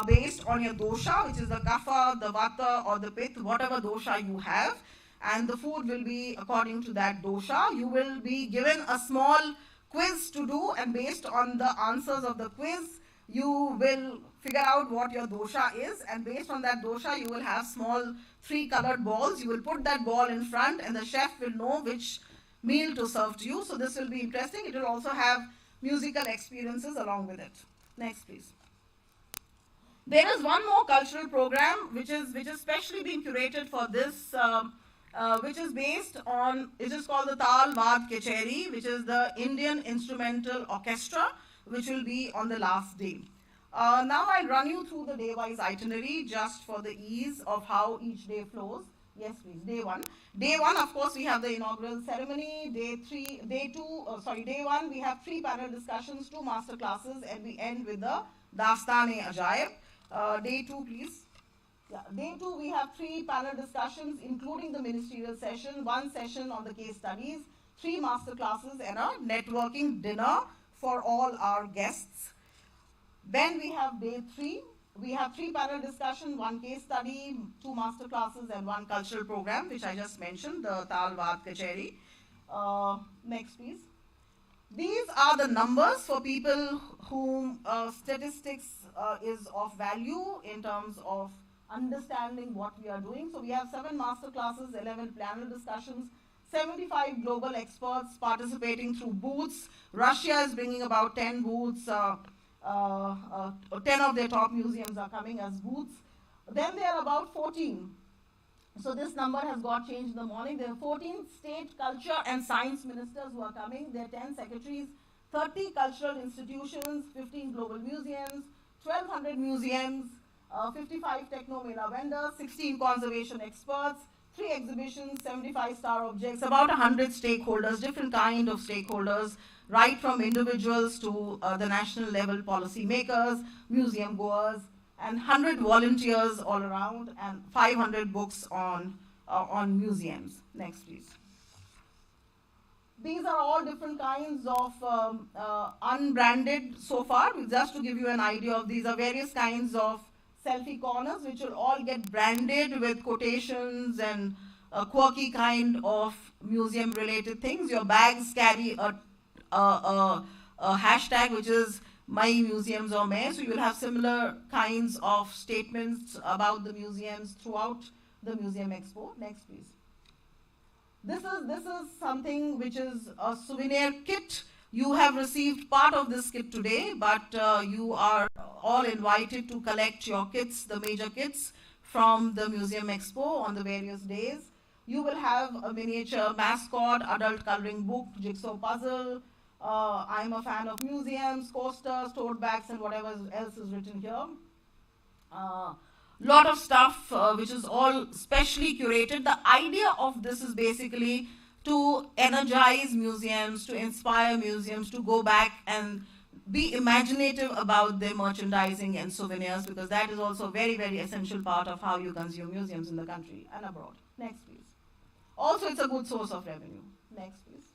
based on your dosha, which is the kapha, the vata, or the pitta, whatever dosha you have. And the food will be according to that dosha. You will be given a small quiz to do, and based on the answers of the quiz, you will figure out what your dosha is, and based on that dosha, you will have small 3 colored balls. You will put that ball in front, and the chef will know which meal to serve to you. So this will be interesting. It will also have musical experiences along with it. Next, please. There is one more cultural program which is specially being curated for this, which is based on, it is called the Tal Vaad Kacheri, which is the Indian Instrumental Orchestra, which will be on the last day. Now I'll run you through the day-wise itinerary just for the ease of how each day flows. Yes, please. Day 1. Day 1, of course, we have the inaugural ceremony. Day 1, we have 3 panel discussions, 2 master classes, and we end with the Dastane-e-Ajaib. Day 2, please. Yeah. Day 2, we have 3 panel discussions, including the ministerial session, 1 session on the case studies, 3 master classes, and a networking dinner for all our guests. Then we have day 3. We have 3 panel discussions, 1 case study, 2 master classes, and 1 cultural program, which I just mentioned, the Tal Vaad Kacheri. Next, please. These are the numbers for people whom statistics is of value in terms of understanding what we are doing. So we have 7 master classes, 11 panel discussions, 75 global experts participating through booths. Russia is bringing about 10 booths. 10 of their top museums are coming as booths. Then there are about 14. So this number has got changed in the morning. There are 14 state culture and science ministers who are coming. There are 10 secretaries, 30 cultural institutions, 15 global museums, 1,200 museums, 55 techno-mela vendors, 16 conservation experts, 3 exhibitions, 75 star objects, about 100 stakeholders, different kind of stakeholders, right from individuals to the national level policy makers, museum goers, and 100 volunteers all around, and 500 books on museums. Next, please. These are all different kinds of unbranded so far. Just to give you an idea of, these are various kinds of selfie corners, which will all get branded with quotations and a quirky kind of museum related things. Your bags carry a hashtag, which is My Museums or May. So you will have similar kinds of statements about the museums throughout the Museum Expo. Next, please. This is something which is a souvenir kit. You have received part of this kit today, but you are all invited to collect your kits, the major kits, from the Museum Expo on the various days. You will have a miniature mascot, adult coloring book, jigsaw puzzle. I'm a fan of museums, coasters, tote bags, and whatever else is written here. Lot of stuff which is all specially curated. The idea of this is basically to energize museums, to inspire museums to go back and be imaginative about their merchandising and souvenirs, because that is also a very, very essential part of how you consume museums in the country and abroad. Next, please. Also, it's a good source of revenue. Next, please.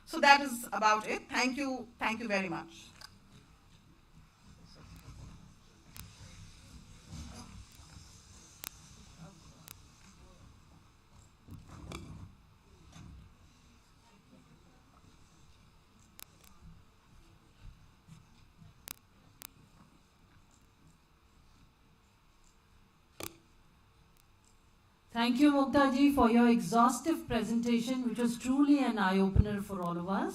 So that is about it. Thank you very much. Thank you, Mukta ji, for your exhaustive presentation, which was truly an eye-opener for all of us.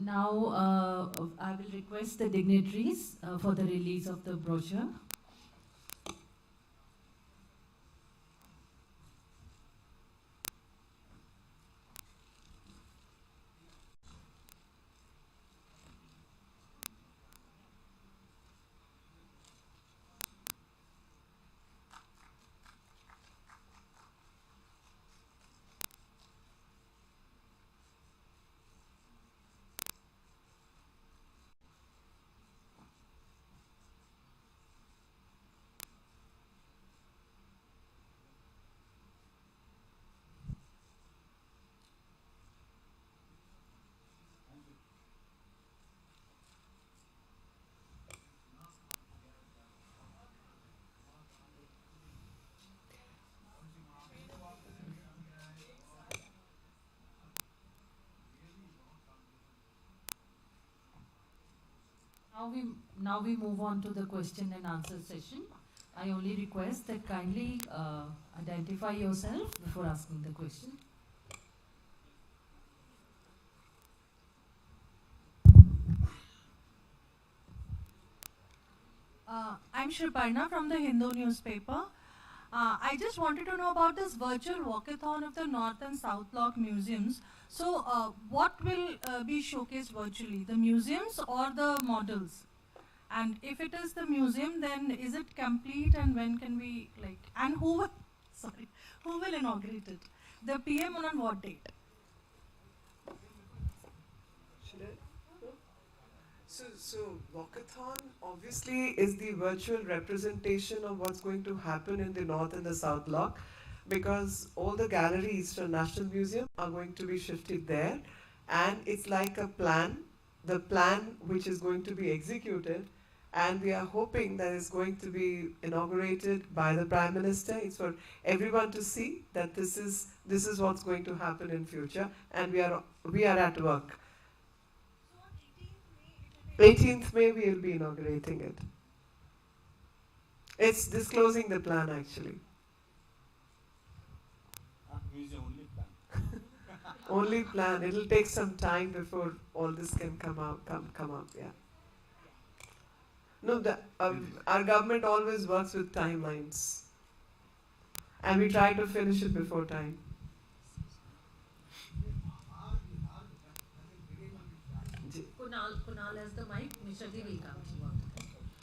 Now, I will request the dignitaries for the release of the brochure. now we move on to the question and answer session. I only request that kindly identify yourself before asking the question. I'm Shriparna from the Hindu newspaper. I just wanted to know about this virtual walkathon of the North and South Block museums. So, what will be showcased virtually, the museums or the models? And if it is the museum, then is it complete and when can we, like, and who will, sorry, who will inaugurate it? The PM on what date? Should I? So Walkathon obviously is the virtual representation of what's going to happen in the North and the South Block, because all the galleries from National Museum are going to be shifted there, and it's like a plan, the plan which is going to be executed, and we are hoping that it's going to be inaugurated by the Prime Minister. It's for everyone to see that this is what's going to happen in future, and we are at work. 18th May we will be inaugurating it. It's disclosing the plan actually. Museum only plan. Only plan. It'll take some time before all this can come out. Yeah. No, our government always works with timelines, and we try to finish it before time. Kunal has the mic. Mr. Ji will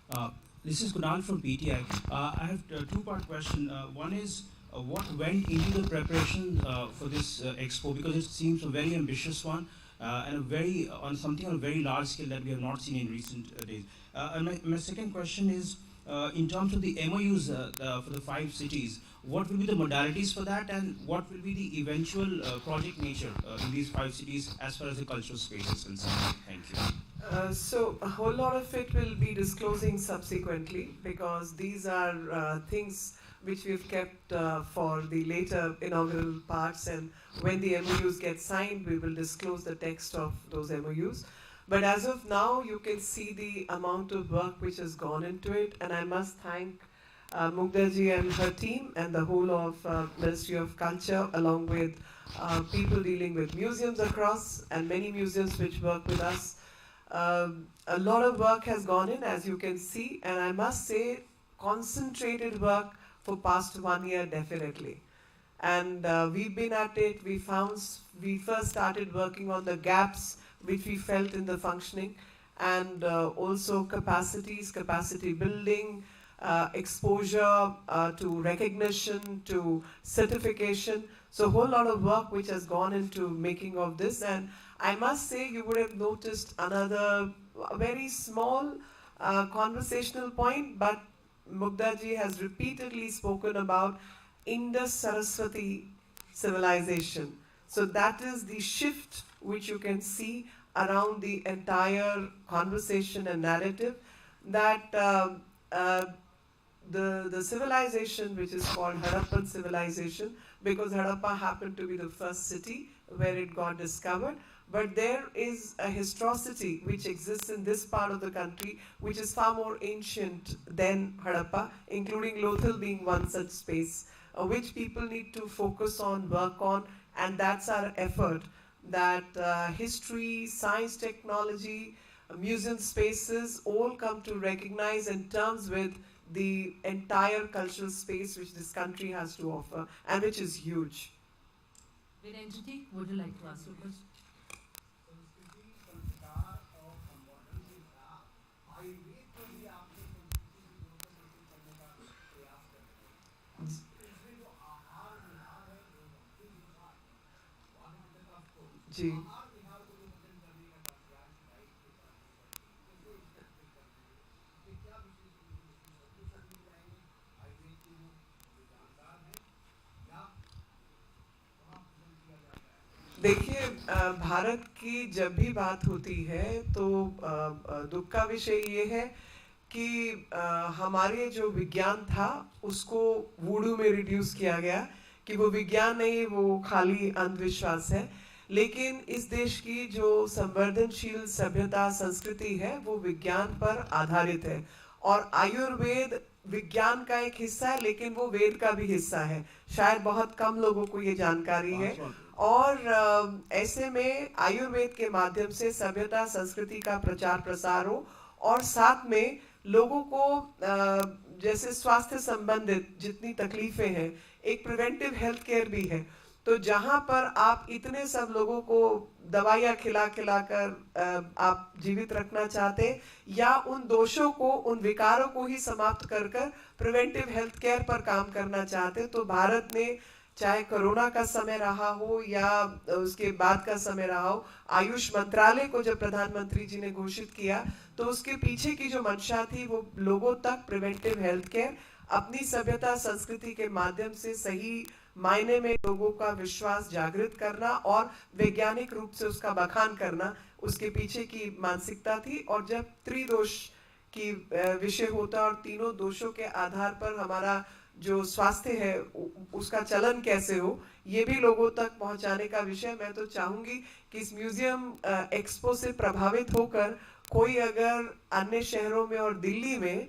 come. This is Kunal from PTI. I have a two-part question. One is, what went into the preparation for this expo, because it seems a very ambitious one and on something on a very large scale that we have not seen in recent days. And my second question is, in terms of the MOUs for the 5 cities, what will be the modalities for that, and what will be the eventual project nature in these 5 cities as far as the cultural space is concerned? Thank you. So a whole lot of it will be disclosing subsequently, because these are things which we've kept for the later inaugural parts, and when the MOUs get signed, we will disclose the text of those MOUs. But as of now, you can see the amount of work which has gone into it, and I must thank Mugdha ji and her team and the whole of Ministry of Culture, along with people dealing with museums across, and many museums which work with us. A lot of work has gone in, as you can see, and I must say concentrated work for past 1 year definitely. And we've been at it. We first started working on the gaps which we felt in the functioning, and also capacity building, exposure to recognition, to certification. So a whole lot of work which has gone into making of this. And I must say, you would have noticed another very small conversational point, but Mugdha ji has repeatedly spoken about Indus Saraswati civilization. So that is the shift which you can see around the entire conversation and narrative, that the civilization which is called Harappan civilization, because Harappa happened to be the first city where it got discovered, but there is a historicity which exists in this part of the country which is far more ancient than Harappa, including Lothal being one such space, which people need to focus on, work on, and that's our effort, that history, science, technology, museum spaces all come to recognize in terms with the entire cultural space which this country has to offer, and which is huge. Virendra, would you like to ask a question? जी देखिए, भारत की जब भी बात होती है तो दुख का विषय ये है कि हमारे जो विज्ञान था उसको वुडू में रिड्यूस किया गया, कि वो विज्ञान नहीं, वो खाली अंधविश्वास है. लेकिन इस देश की जो संवर्धनशील सभ्यता संस्कृति है वो विज्ञान पर आधारित है और आयुर्वेद विज्ञान का एक हिस्सा है लेकिन वो वेद का भी हिस्सा है। शायद बहुत कम लोगों को ये जानकारी है और ऐसे में आयुर्वेद के माध्यम से सभ्यता संस्कृति का प्रचार प्रसार हो और साथ में लोगों को जैसे स्वास्थ्य संबंधित जितनी तकलीफें हैं, एक प्रिवेंटिव हेल्थ केयर भी है। तो जहां पर आप इतने सब लोगों को दवाइयाँ खिला कर आप जीवित रखना चाहते या उन दोषों को, उन विकारों को ही समाप्त कर प्रिवेंटिव हेल्थ केयर पर काम करना चाहते, तो भारत ने चाहे कोरोना का समय रहा हो या उसके बाद का समय रहा हो, आयुष मंत्रालय को जब प्रधानमंत्री जी ने घोषित किया तो उसके पीछे की जो मंशा थी वो लोगों तक प्रिवेंटिव हेल्थ केयर अपनी सभ्यता संस्कृति के माध्यम से सही मायने में लोगों का विश्वास जागृत करना और वैज्ञानिक रूप से उसका बखान करना, उसके पीछे की मानसिकता थी। और जब त्रिदोष की विषय होता और तीनों दोषों के आधार पर हमारा जो स्वास्थ्य है उसका चलन कैसे हो, ये भी लोगों तक पहुंचाने का विषय। मैं तो चाहूंगी कि इस म्यूजियम एक्सपो से प्रभावित होकर कोई अगर अन्य शहरों में और दिल्ली में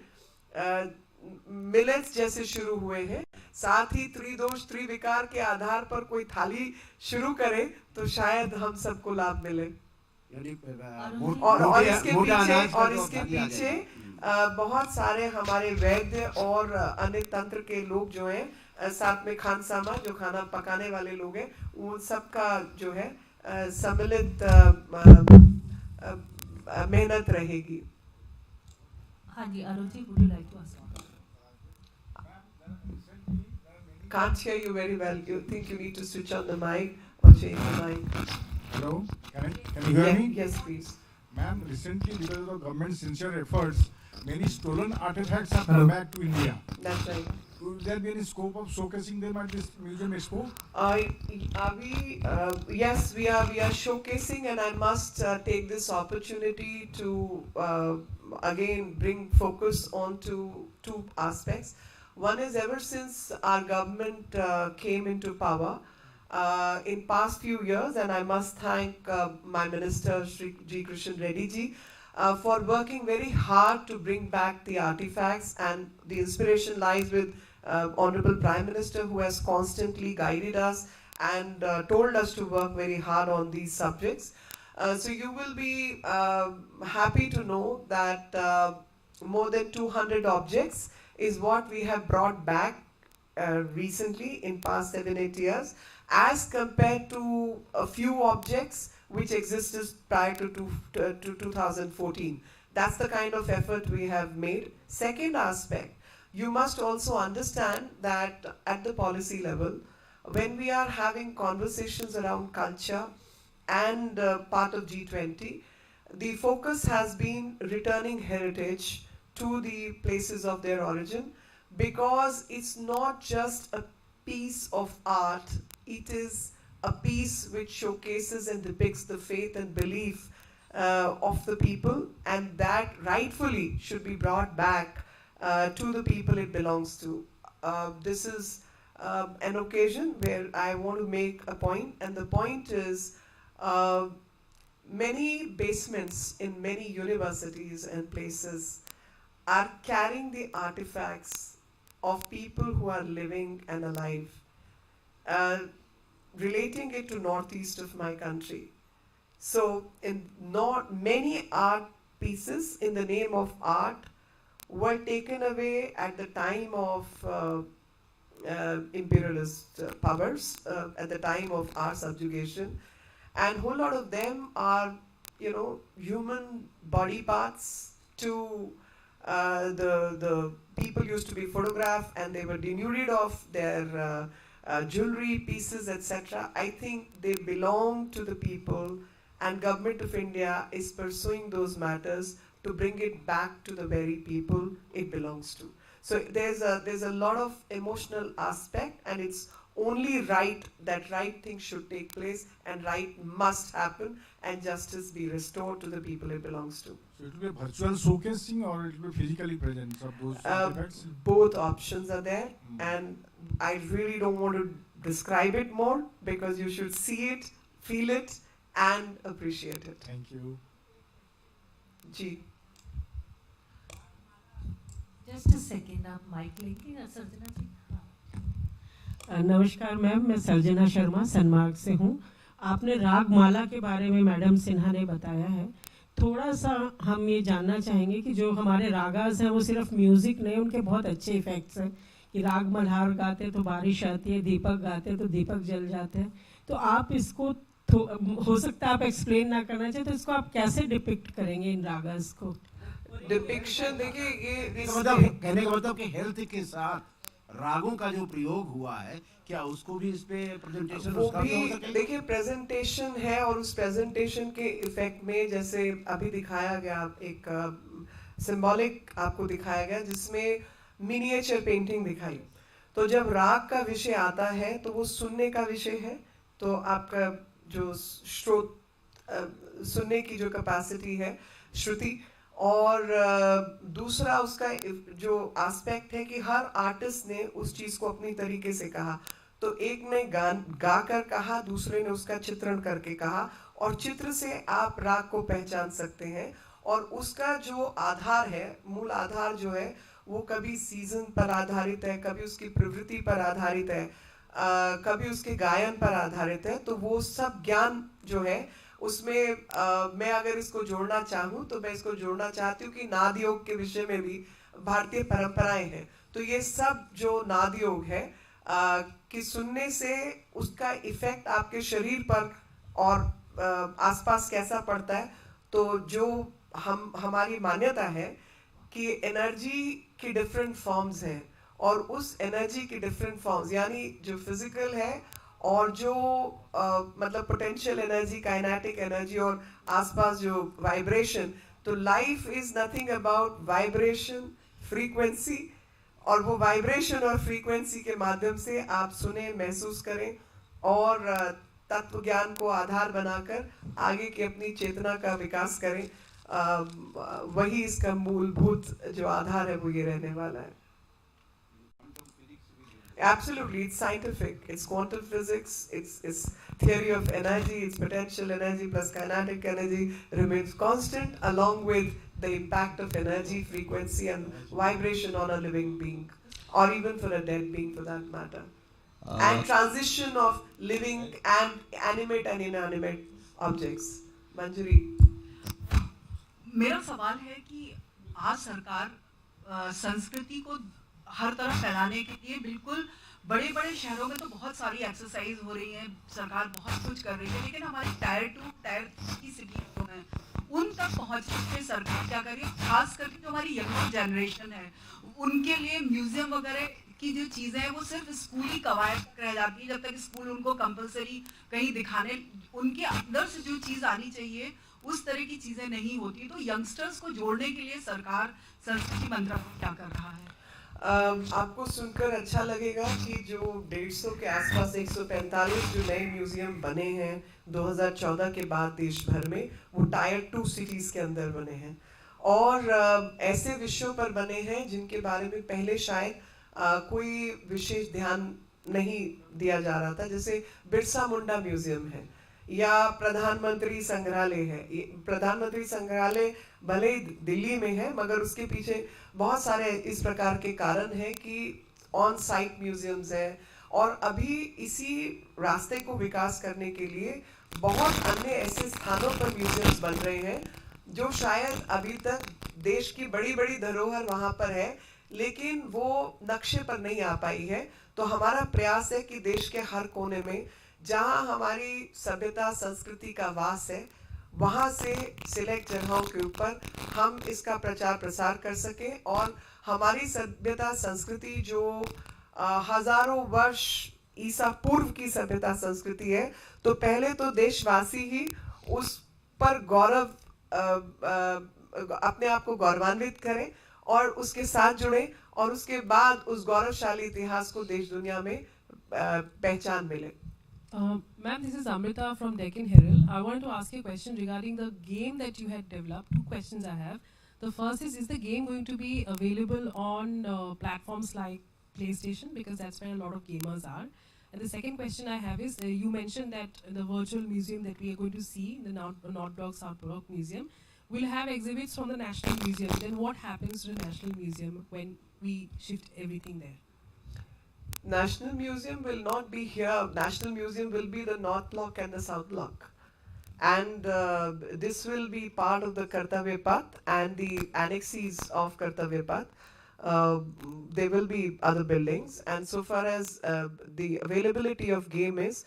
मिलेट्स जैसे शुरू हुए हैं, साथ ही त्रिदोष त्रिविकार के आधार पर कोई थाली शुरू करे तो शायद हम सबको लाभ मिले। और इसके पीछे बहुत सारे हमारे वैद्य और अन्य तंत्र के लोग जो हैं, साथ में खानसामा जो खाना पकाने वाले लोग हैं, उन सबका जो है सम्मिलित मेहनत रहेगी। हाँ जी, Arun ji, would you like to ask? Can't hear you very well. You think you need to switch on the mic or change the mic? Hello, can you hear me? Yes, please. Ma'am, recently because of the government's sincere efforts, many stolen artifacts have come back to India. That's right. Will there be any scope of showcasing them at this museum expo? Yes, we are showcasing, and I must take this opportunity to again bring focus onto two aspects. One is, ever since our government came into power in past few years, and I must thank my minister Shri G. Krishan Reddy ji for working very hard to bring back the artifacts, and the inspiration lies with Honorable Prime Minister, who has constantly guided us and told us to work very hard on these subjects. So you will be happy to know that more than 200 objects is what we have brought back recently in past 7-8 years, as compared to a few objects which existed prior to 2014. That's the kind of effort we have made. Second aspect, you must also understand that at the policy level, when we are having conversations around culture and part of G20, the focus has been returning heritage to the places of their origin, because it's not just a piece of art, it is a piece which showcases and depicts the faith and belief of the people, and that rightfully should be brought back to the people it belongs to. This is an occasion where I want to make a point, and the point is many basements in many universities and places are carrying the artifacts of people who are living and alive, relating it to northeast of my country. So in many art pieces in the name of art were taken away at the time of imperialist powers, at the time of our subjugation, and a whole lot of them are, human body parts to the people used to be photographed and they were denuded of their jewelry pieces, etc. I think they belong to the people, and Government of India is pursuing those matters to bring it back to the very people it belongs to. So there's a lot of emotional aspect, and it's only right that right things should take place and right must happen and justice be restored to the people it belongs to. So it will be virtual showcasing or it will be physically present of those artifacts? Both options are there, and I really don't want to describe it more because you should see it feel it and appreciate it. Thank you. Ji. Just a second, आप mic लेंगे या सर्जना जी? नमस्कार ma'am, मैं सर्जना शर्मा सनमार्ग से हूँ। आपने रागमाला के बारे में मैडम सिन्हा ने बताया है, थोड़ा सा हम ये जानना चाहेंगे कि जो हमारे रागास हैं वो सिर्फ म्यूज़िक नहीं, उनके बहुत अच्छे इफ़ेक्ट्स हैं कि राग मल्हार गाते तो बारिश आती है, दीपक गाते तो दीपक जल जाते हैं। तो आप इसको हो सकता है आप एक्सप्लेन ना करना चाहिए, तो इसको आप कैसे डिपिक्ट करेंगे इन रागास को? डिपिक्शन देखिए, ये मतलब कहने का मतलब कि हेल्थ के साथ रागों का जो प्रयोग हुआ है, क्या उसको भी इस पे प्रेजेंटेशन वो उसका भी हो सकेगा? देखिए प्रेजेंटेशन है, और उस प्रेजेंटेशन के इफेक्ट में जैसे अभी दिखाया गया एक सिंबॉलिक आपको दिखाया गया जिसमें मिनिएचर पेंटिंग दिखाई। तो जब राग का विषय आता है तो वो सुनने का विषय है, तो आपका जो श्रोत सुनने की जो कैपेसिटी है, श्रुति, और दूसरा उसका जो एस्पेक्ट है कि हर आर्टिस्ट ने उस चीज़ को अपनी तरीके से कहा। तो एक ने गा कर कहा, दूसरे ने उसका चित्रण करके कहा, और चित्र से आप राग को पहचान सकते हैं। और उसका जो आधार है, मूल आधार जो है, वो कभी सीजन पर आधारित है, कभी उसकी प्रवृत्ति पर आधारित है, कभी उसके गायन पर आधारित है। तो वो सब ज्ञान जो है उसमें मैं अगर इसको जोड़ना चाहूँ तो मैं इसको जोड़ना चाहती हूँ कि नाद योग के विषय में भी भारतीय परंपराएं हैं। तो ये सब जो नाद योग है कि सुनने से उसका इफेक्ट आपके शरीर पर और आसपास कैसा पड़ता है। तो जो हमारी मान्यता है कि एनर्जी की डिफरेंट फॉर्म्स हैं, और उस एनर्जी की डिफरेंट फॉर्म्स यानी जो फिजिकल है और जो मतलब पोटेंशियल एनर्जी, काइनेटिक एनर्जी, और आसपास जो वाइब्रेशन। तो life is nothing about vibration, frequency, और वो वाइब्रेशन और फ्रीक्वेंसी के माध्यम से आप सुने, महसूस करें, और तत्व ज्ञान को आधार बनाकर आगे की अपनी चेतना का विकास करें। वही इसका मूलभूत जो आधार है वो ये रहने वाला है। Absolutely, it's scientific. It's quantum physics. It's theory of energy. It's potential energy plus kinetic energy remains constant, along with the impact of energy, frequency, and vibration on a living being, or even for a dead being, for that matter. And transition of living and animate and inanimate objects. Manjari. मेरा सवाल है कि आज सरकार संस्कृति को हर तरफ फैलाने के लिए बिल्कुल बड़े बड़े शहरों में तो बहुत सारी एक्सरसाइज हो रही है, सरकार बहुत कुछ कर रही है, लेकिन हमारी टायर 2, टायर 3 की सिटी जो है उन तक पहुंचने के लिए सरकार क्या कर रही है? खास करके जो हमारी यंगर जनरेशन है उनके लिए म्यूजियम वगैरह की जो चीज़ें हैं वो सिर्फ स्कूली कवायद तक रह जाती है। जब तक स्कूल उनको कंपलसरी कहीं दिखाने, उनके अंदर से जो चीज़ आनी चाहिए उस तरह की चीज़ें नहीं होती। तो यंगस्टर्स को जोड़ने के लिए सरकार संस्कृति मंत्रालय क्या कर रहा है? आपको सुनकर अच्छा लगेगा कि जो 150 के आसपास 145 जो नए म्यूजियम बने हैं 2014 के बाद देश भर में, वो टायर 2 सिटीज़ के अंदर बने हैं, और ऐसे विषयों पर बने हैं जिनके बारे में पहले शायद कोई विशेष ध्यान नहीं दिया जा रहा था। जैसे बिरसा मुंडा म्यूजियम है, या प्रधानमंत्री संग्रहालय है। प्रधानमंत्री संग्रहालय भले दिल्ली में है, मगर उसके पीछे बहुत सारे इस प्रकार के कारण हैं कि ऑन साइट म्यूजियम्स हैं, और अभी इसी रास्ते को विकास करने के लिए बहुत अन्य ऐसे स्थानों पर म्यूजियम्स बन रहे हैं जो शायद अभी तक देश की बड़ी बड़ी धरोहर वहाँ पर है, लेकिन वो नक्शे पर नहीं आ पाई है। तो हमारा प्रयास है कि देश के हर कोने में जहाँ हमारी सभ्यता संस्कृति का वास है, वहाँ से सिलेक्ट जगहों के ऊपर हम इसका प्रचार प्रसार कर सकें, और हमारी सभ्यता संस्कृति जो हजारों वर्ष ईसा पूर्व की सभ्यता संस्कृति है, तो पहले तो देशवासी ही उस पर गौरव अपने आप को गौरवान्वित करें और उसके साथ जुड़ें, और उसके बाद उस गौरवशाली इतिहास को देश दुनिया में पहचान मिले। Ma'am, this is Amrita from Deccan Herald. I wanted to ask you a question regarding the game that you had developed. 2 questions I have. The first is the game going to be available on platforms like PlayStation, because that's where a lot of gamers are? And the second question I have is, you mentioned that the virtual museum that we are going to see, the North Block, South Block Museum, will have exhibits from the National Museum. Then what happens to the National Museum when we shift everything there? National Museum will not be here. National Museum will be the North Block and the South Block. And this will be part of the Kartavya Path and the annexes of Kartavya Path. There will be other buildings, and so far as the availability of game is,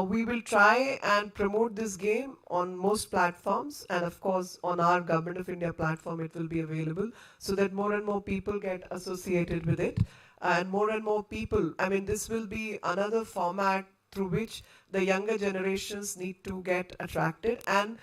we will try and promote this game on most platforms, and of course on our Government of India platform it will be available, so that more and more people get associated with it, and more people, I mean, this will be another format through which the younger generations need to get attracted. And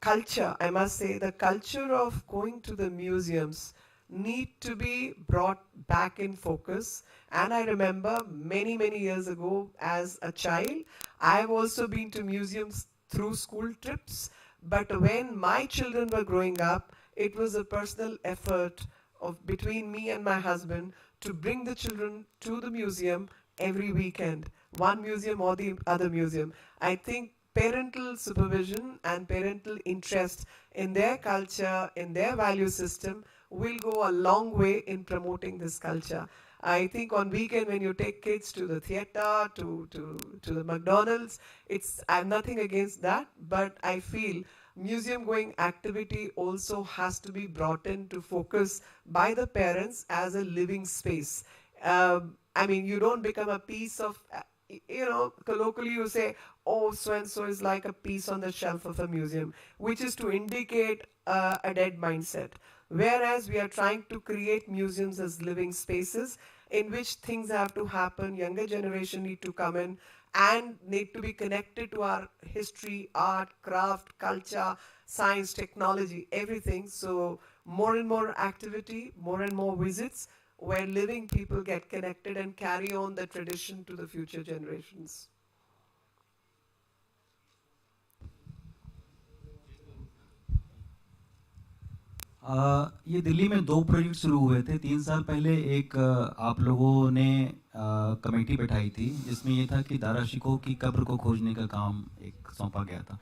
culture, I must say, the culture of going to the museums need to be brought back in focus. And I remember many years ago as a child, I've also been to museums through school trips, but when my children were growing up, it was a personal effort of between me and my husband to bring the children to the museum every weekend, one museum or the other museum. I think parental supervision and parental interest in their culture, in their value system, will go a long way in promoting this culture. I think on weekend when you take kids to the theater, to the McDonald's, I'm nothing against that, but I feel museum going activity also has to be brought into focus by the parents as a living space. I mean, you don't become a piece of, colloquially you say, oh, so-and-so is like a piece on the shelf of a museum, which is to indicate a dead mindset. Whereas we are trying to create museums as living spaces in which things have to happen, younger generation need to come in and need to be connected to our history, art, craft, culture, science, technology, everything. So more and more activity, more and more visits, where living people get connected and carry on the tradition to the future generations. ये दिल्ली में 2 project शुरू हुए थे 3 साल पहले। एक आप लोगों ने कमेटी बैठाई थी जिसमें ये था कि दारा शिकोह की कब्र को खोजने का काम एक सौंपा गया था।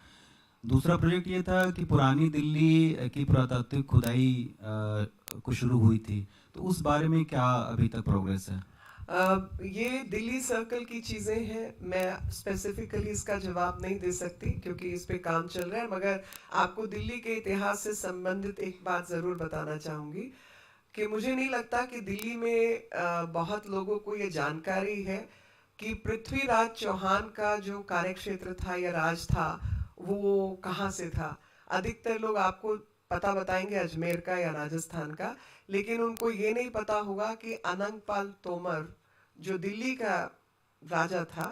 दूसरा प्रोजेक्ट ये था कि पुरानी दिल्ली की पुरातात्विक खुदाई को शुरू हुई थी, तो उस बारे में क्या अभी तक प्रोग्रेस है? ये दिल्ली सर्कल की चीज़ें हैं, मैं स्पेसिफिकली इसका जवाब नहीं दे सकती क्योंकि इस पे काम चल रहा है, मगर आपको दिल्ली के इतिहास से संबंधित एक बात ज़रूर बताना चाहूँगी कि मुझे नहीं लगता कि दिल्ली में बहुत लोगों को ये जानकारी है कि पृथ्वीराज चौहान का जो कार्यक्षेत्र था या राज था वो कहाँ से था। अधिकतर लोग आपको पता बताएंगे अजमेर का या राजस्थान का, लेकिन उनको ये नहीं पता होगा कि अनंगपाल तोमर जो दिल्ली का राजा था,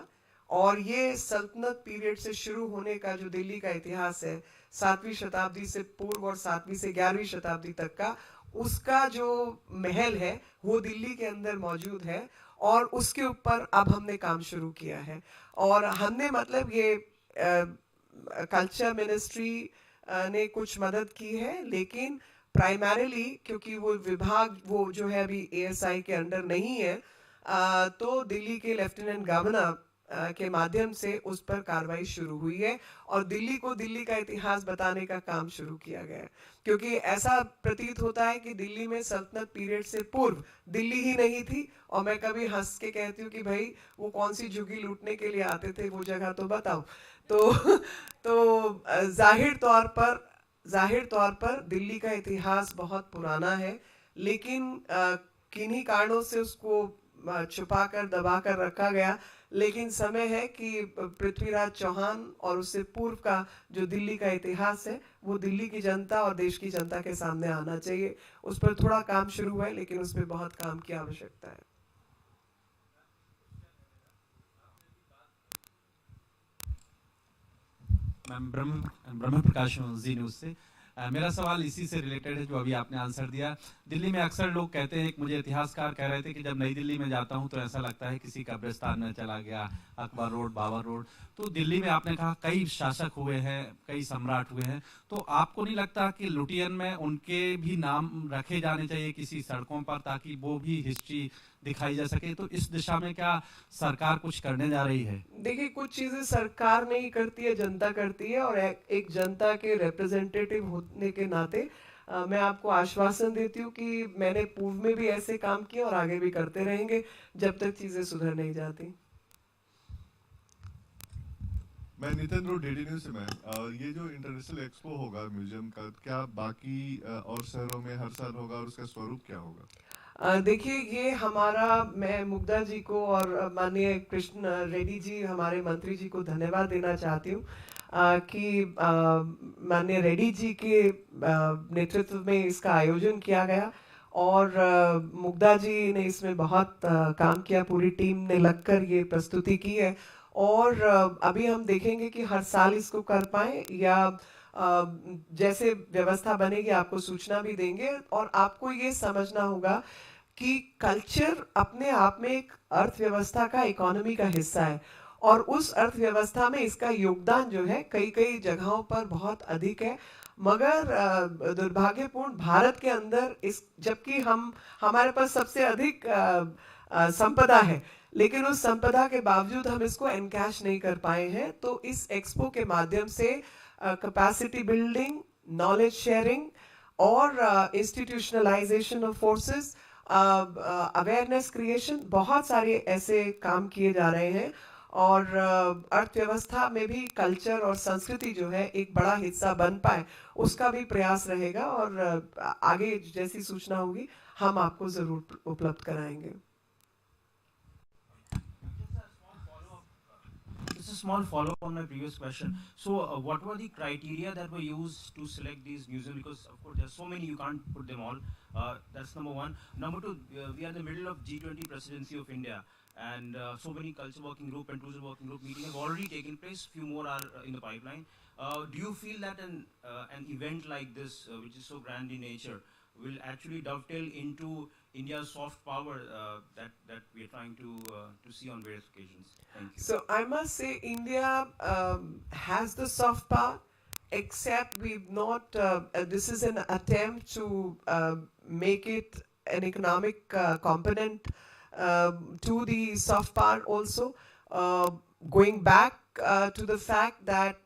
और ये सल्तनत पीरियड से शुरू होने का जो दिल्ली का इतिहास है 7वीं शताब्दी से पूर्व और 7वीं से 11वीं शताब्दी तक का, उसका जो महल है वो दिल्ली के अंदर मौजूद है और उसके ऊपर अब हमने काम शुरू किया है। और हमने मतलब ये कल्चर मिनिस्ट्री ने कुछ मदद की है, लेकिन प्राइमरीली क्योंकि वो विभाग वो जो है अभी ASI के अंडर नहीं है, तो दिल्ली के लेफ्टिनेंट गवर्नर के माध्यम से उस पर कार्रवाई शुरू हुई है और दिल्ली को दिल्ली का इतिहास बताने का काम शुरू किया गया है। क्योंकि ऐसा प्रतीत होता है कि दिल्ली में सल्तनत पीरियड से पूर्व दिल्ली ही नहीं थी, और मैं कभी हंस के कहती हूँ कि भाई वो कौन सी झुग्गी लूटने के लिए आते थे, वो जगह तो बताओ। तो जाहिर तौर पर दिल्ली का इतिहास बहुत पुराना है, लेकिन किन्हीं कारणों से उसको छुपाकर दबाकर रखा गया। लेकिन समय है कि पृथ्वीराज चौहान और उससे पूर्व का जो दिल्ली का इतिहास है वो दिल्ली की जनता और देश की जनता के सामने आना चाहिए। उस पर थोड़ा काम शुरू हुआ है, लेकिन उस पर बहुत काम की आवश्यकता है। मैम ब्रह्म प्रकाश जी न्यूज़ से मेरा सवाल इसी से रिलेटेड है जो अभी आपने आंसर दिया। दिल्ली में अक्सर लोग कहते हैं, मुझे इतिहासकार कह रहे थे कि जब नई दिल्ली में जाता हूं तो ऐसा लगता है किसी कब्रिस्तान में चला गया, अकबर रोड, बाबर रोड। तो दिल्ली में आपने कहा कई शासक हुए हैं, कई सम्राट हुए हैं, तो आपको नहीं लगता कि लुटियन में उनके भी नाम रखे जाने चाहिए किसी सड़कों पर, ताकि वो भी हिस्ट्री दिखाई जा सके, तो इस दिशा में क्या सरकार कुछ करने जा रही है? देखिए, कुछ चीजें सरकार नहीं करती है, जनता करती है, और एक जनता के रिप्रेजेंटेटिव होने के नाते मैं आपको आश्वासन देती हूँ कि मैंने पूर्व में भी ऐसे काम किए और आगे भी करते रहेंगे जब तक चीजें सुधर नहीं जाती। मैं नितिन रोड डेली न्यूज से मैं ये जो इंटरनेशनल एक्सपो होगा म्यूजियम का, क्या बाकी और शहरों में हर साल होगा और उसका स्वरूप क्या होगा? देखिए, ये हमारा, मैं मुग्धा जी को और माननीय कृष्ण रेड्डी जी हमारे मंत्री जी को धन्यवाद देना चाहती हूँ कि माननीय रेड्डी जी के नेतृत्व में इसका आयोजन किया गया, और मुग्धा जी ने इसमें बहुत काम किया, पूरी टीम ने लगकर ये प्रस्तुति की है, और अभी हम देखेंगे कि हर साल इसको कर पाए या जैसे व्यवस्था बनेगी आपको सूचना भी देंगे। और आपको ये समझना होगा कि कल्चर अपने आप में एक अर्थव्यवस्था का, इकोनॉमी का हिस्सा है, और उस अर्थव्यवस्था में इसका योगदान जो है कई कई जगहों पर बहुत अधिक है, मगर दुर्भाग्यपूर्ण भारत के अंदर इस, जबकि हमारे पास सबसे अधिक संपदा है, लेकिन उस संपदा के बावजूद हम इसको एनकैश नहीं कर पाए हैं। तो इस एक्सपो के माध्यम से कैपेसिटी बिल्डिंग, नॉलेज शेयरिंग और institutionalisation of forces, awareness creation, बहुत सारे ऐसे काम किए जा रहे हैं, और अर्थव्यवस्था में भी कल्चर और संस्कृति जो है एक बड़ा हिस्सा बन पाए, उसका भी प्रयास रहेगा, और आगे जैसी सूचना होगी हम आपको जरूर उपलब्ध कराएंगे। Just a small follow-up on my previous question. So, what were the criteria that were used to select these museums? Because, of course, there's so many, you can't put them all. That's number one. Number two, we are in the middle of G20 presidency of India, and so many culture working group and tourism working group meetings have already taken place. Few more are in the pipeline. Do you feel that an event like this, which is so grand in nature, will actually dovetail into India's soft power that we are trying to see on various occasions? Thank you. So I must say India has the soft power, except we've not, this is an attempt to make it an economic component to the soft power also, going back to the fact that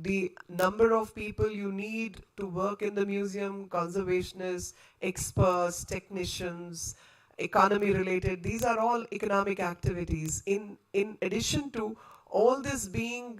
the number of people you need to work in the museum, conservationists, experts, technicians, economy related, these are all economic activities. In addition to all this being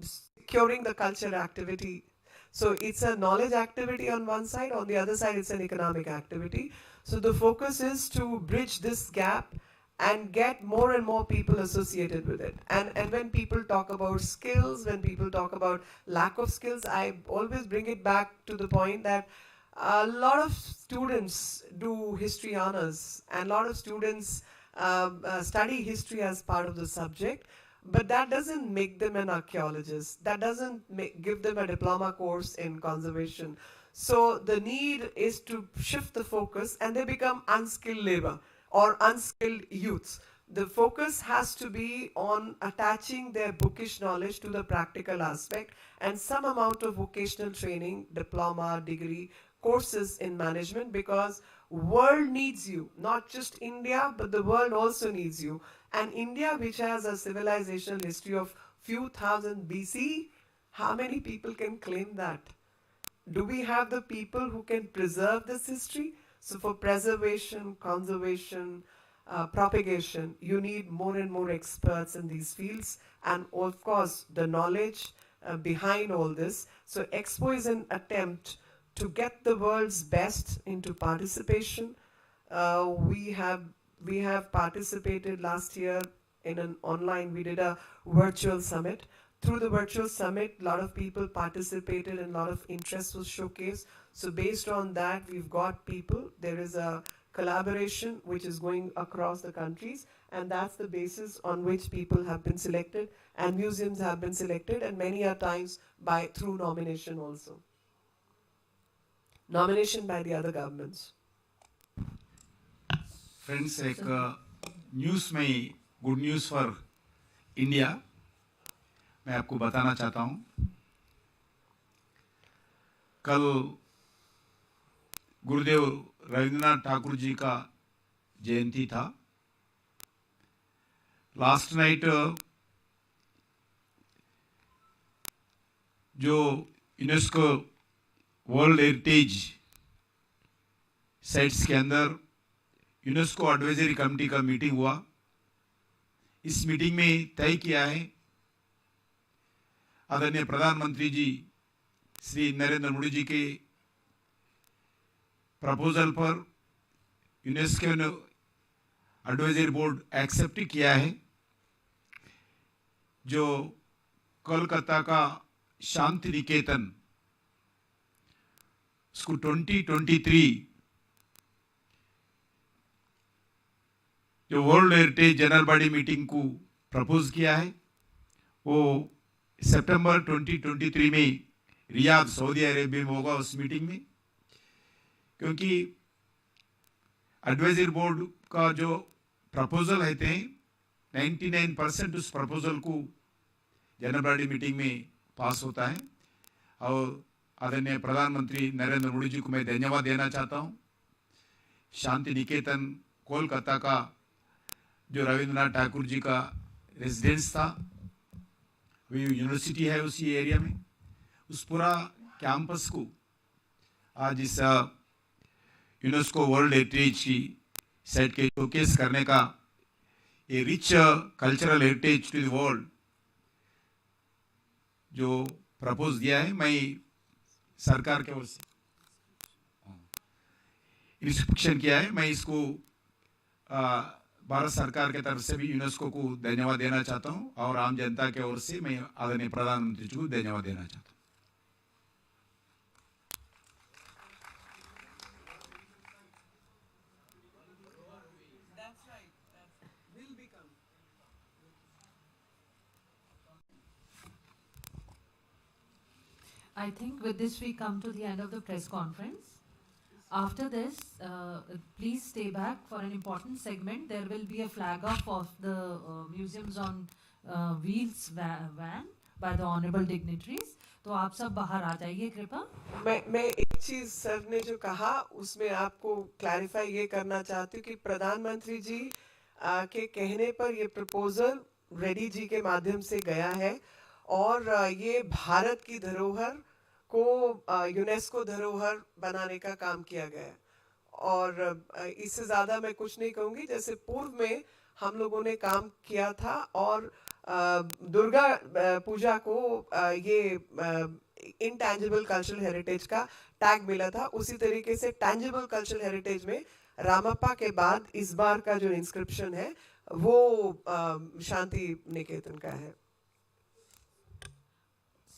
securing the culture activity. So it's a knowledge activity on one side, on the other side it's an economic activity. So the focus is to bridge this gap and get more and more people associated with it. And when people talk about skills, when people talk about lack of skills, I always bring it back to the point that a lot of students do history honors, and a lot of students study history as part of the subject, but that doesn't make them an archaeologist. That doesn't give them a diploma course in conservation. So the need is to shift the focus, and they become unskilled labor or unskilled youths. The focus has to be on attaching their bookish knowledge to the practical aspect, and some amount of vocational training, diploma, degree, courses in management, because world needs you. Not just India, but the world also needs you. And India, which has a civilizational history of few thousand BC, how many people can claim that? Do we have the people who can preserve this history? So for preservation, conservation, propagation, you need more and more experts in these fields, and of course the knowledge behind all this. So Expo is an attempt to get the world's best into participation. We have participated last year in an online, we did a virtual summit. Through the virtual summit, a lot of people participated and a lot of interest was showcased. So based on that, we've got people. There is a collaboration which is going across the countries, and that's the basis on which people have been selected, and museums have been selected, and many a times through nomination also. Nomination by the other governments. Friends, एक news में good news for India मैं आपको बताना चाहता हूँ। कल गुरुदेव रविंद्रनाथ ठाकुर जी का जयंती था। लास्ट नाइट जो यूनेस्को वर्ल्ड हेरिटेज साइट्स के अंदर यूनेस्को एडवाइजरी कमेटी का मीटिंग हुआ। इस मीटिंग में तय किया है आदरणीय प्रधानमंत्री जी श्री नरेंद्र मोदी जी के प्रपोजल पर यूनेस्को ने एडवाइजरी बोर्ड एक्सेप्ट किया है। जो कोलकाता का शांति निकेतन उसको 2023 जो world heritage general body meeting को प्रपोज किया है, वो सितंबर 2023 में रियाद सऊदी अरेबिया में होगा। उस मीटिंग में क्योंकि एडवाइजरी बोर्ड का जो प्रपोजल है थे 99% उस प्रपोजल को जनरल बॉडी मीटिंग में पास होता है। और आदरणीय प्रधानमंत्री नरेंद्र मोदी जी को मैं धन्यवाद देना चाहता हूँ। शांति निकेतन कोलकाता का जो रविंद्रनाथ ठाकुर जी का रेजिडेंस था, वो यूनिवर्सिटी है उसी एरिया में, उस पूरा कैंपस को आज इस यूनेस्को वर्ल्ड हेरिटेज की साइट के शोकेस करने का ये rich cultural heritage to the world जो प्रपोज दिया है, मैं सरकार के ओर से इंस्पेक्शन किया है। मैं इसको भारत सरकार के तरफ से भी यूनेस्को को धन्यवाद देना चाहता हूं और आम जनता के ओर से मैं आदरणीय प्रधानमंत्री जी को धन्यवाद देना चाहता हूं। I think with this we come to the end of the press conference. After this, please stay back for an important segment. There will be a flag off of the Museums on Wheels van by the honorable dignitaries. तो आप सब बाहर आ जाइए कृपा। मैं एक चीज sir ने जो कहा उसमें आपको क्लैरिफाई ये करना चाहती हूँ कि प्रधानमंत्री जी के कहने पर ये प्रपोजल रेड्डी जी के माध्यम से गया है और ये भारत की धरोहर को यूनेस्को धरोहर बनाने का काम किया गया है। और इससे ज़्यादा मैं कुछ नहीं कहूँगी। जैसे पूर्व में हम लोगों ने काम किया था और दुर्गा पूजा को ये इंटैंजिबल कल्चरल हेरिटेज का टैग मिला था, उसी तरीके से टैंजिबल कल्चरल हेरिटेज में रामप्पा के बाद इस बार का जो इंस्क्रिप्शन है वो शांति निकेतन का है।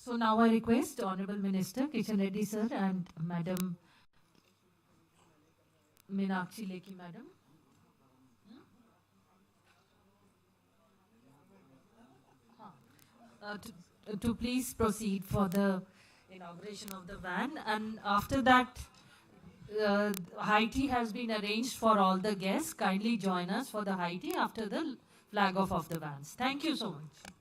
So now I request Honorable Minister Kishan Reddy sir and Madam Meenakshi Lekhi Madam. To please proceed for the inauguration of the van, and after that high tea has been arranged for all the guests. Kindly join us for the high tea after the flag off of the vans. Thank you so much.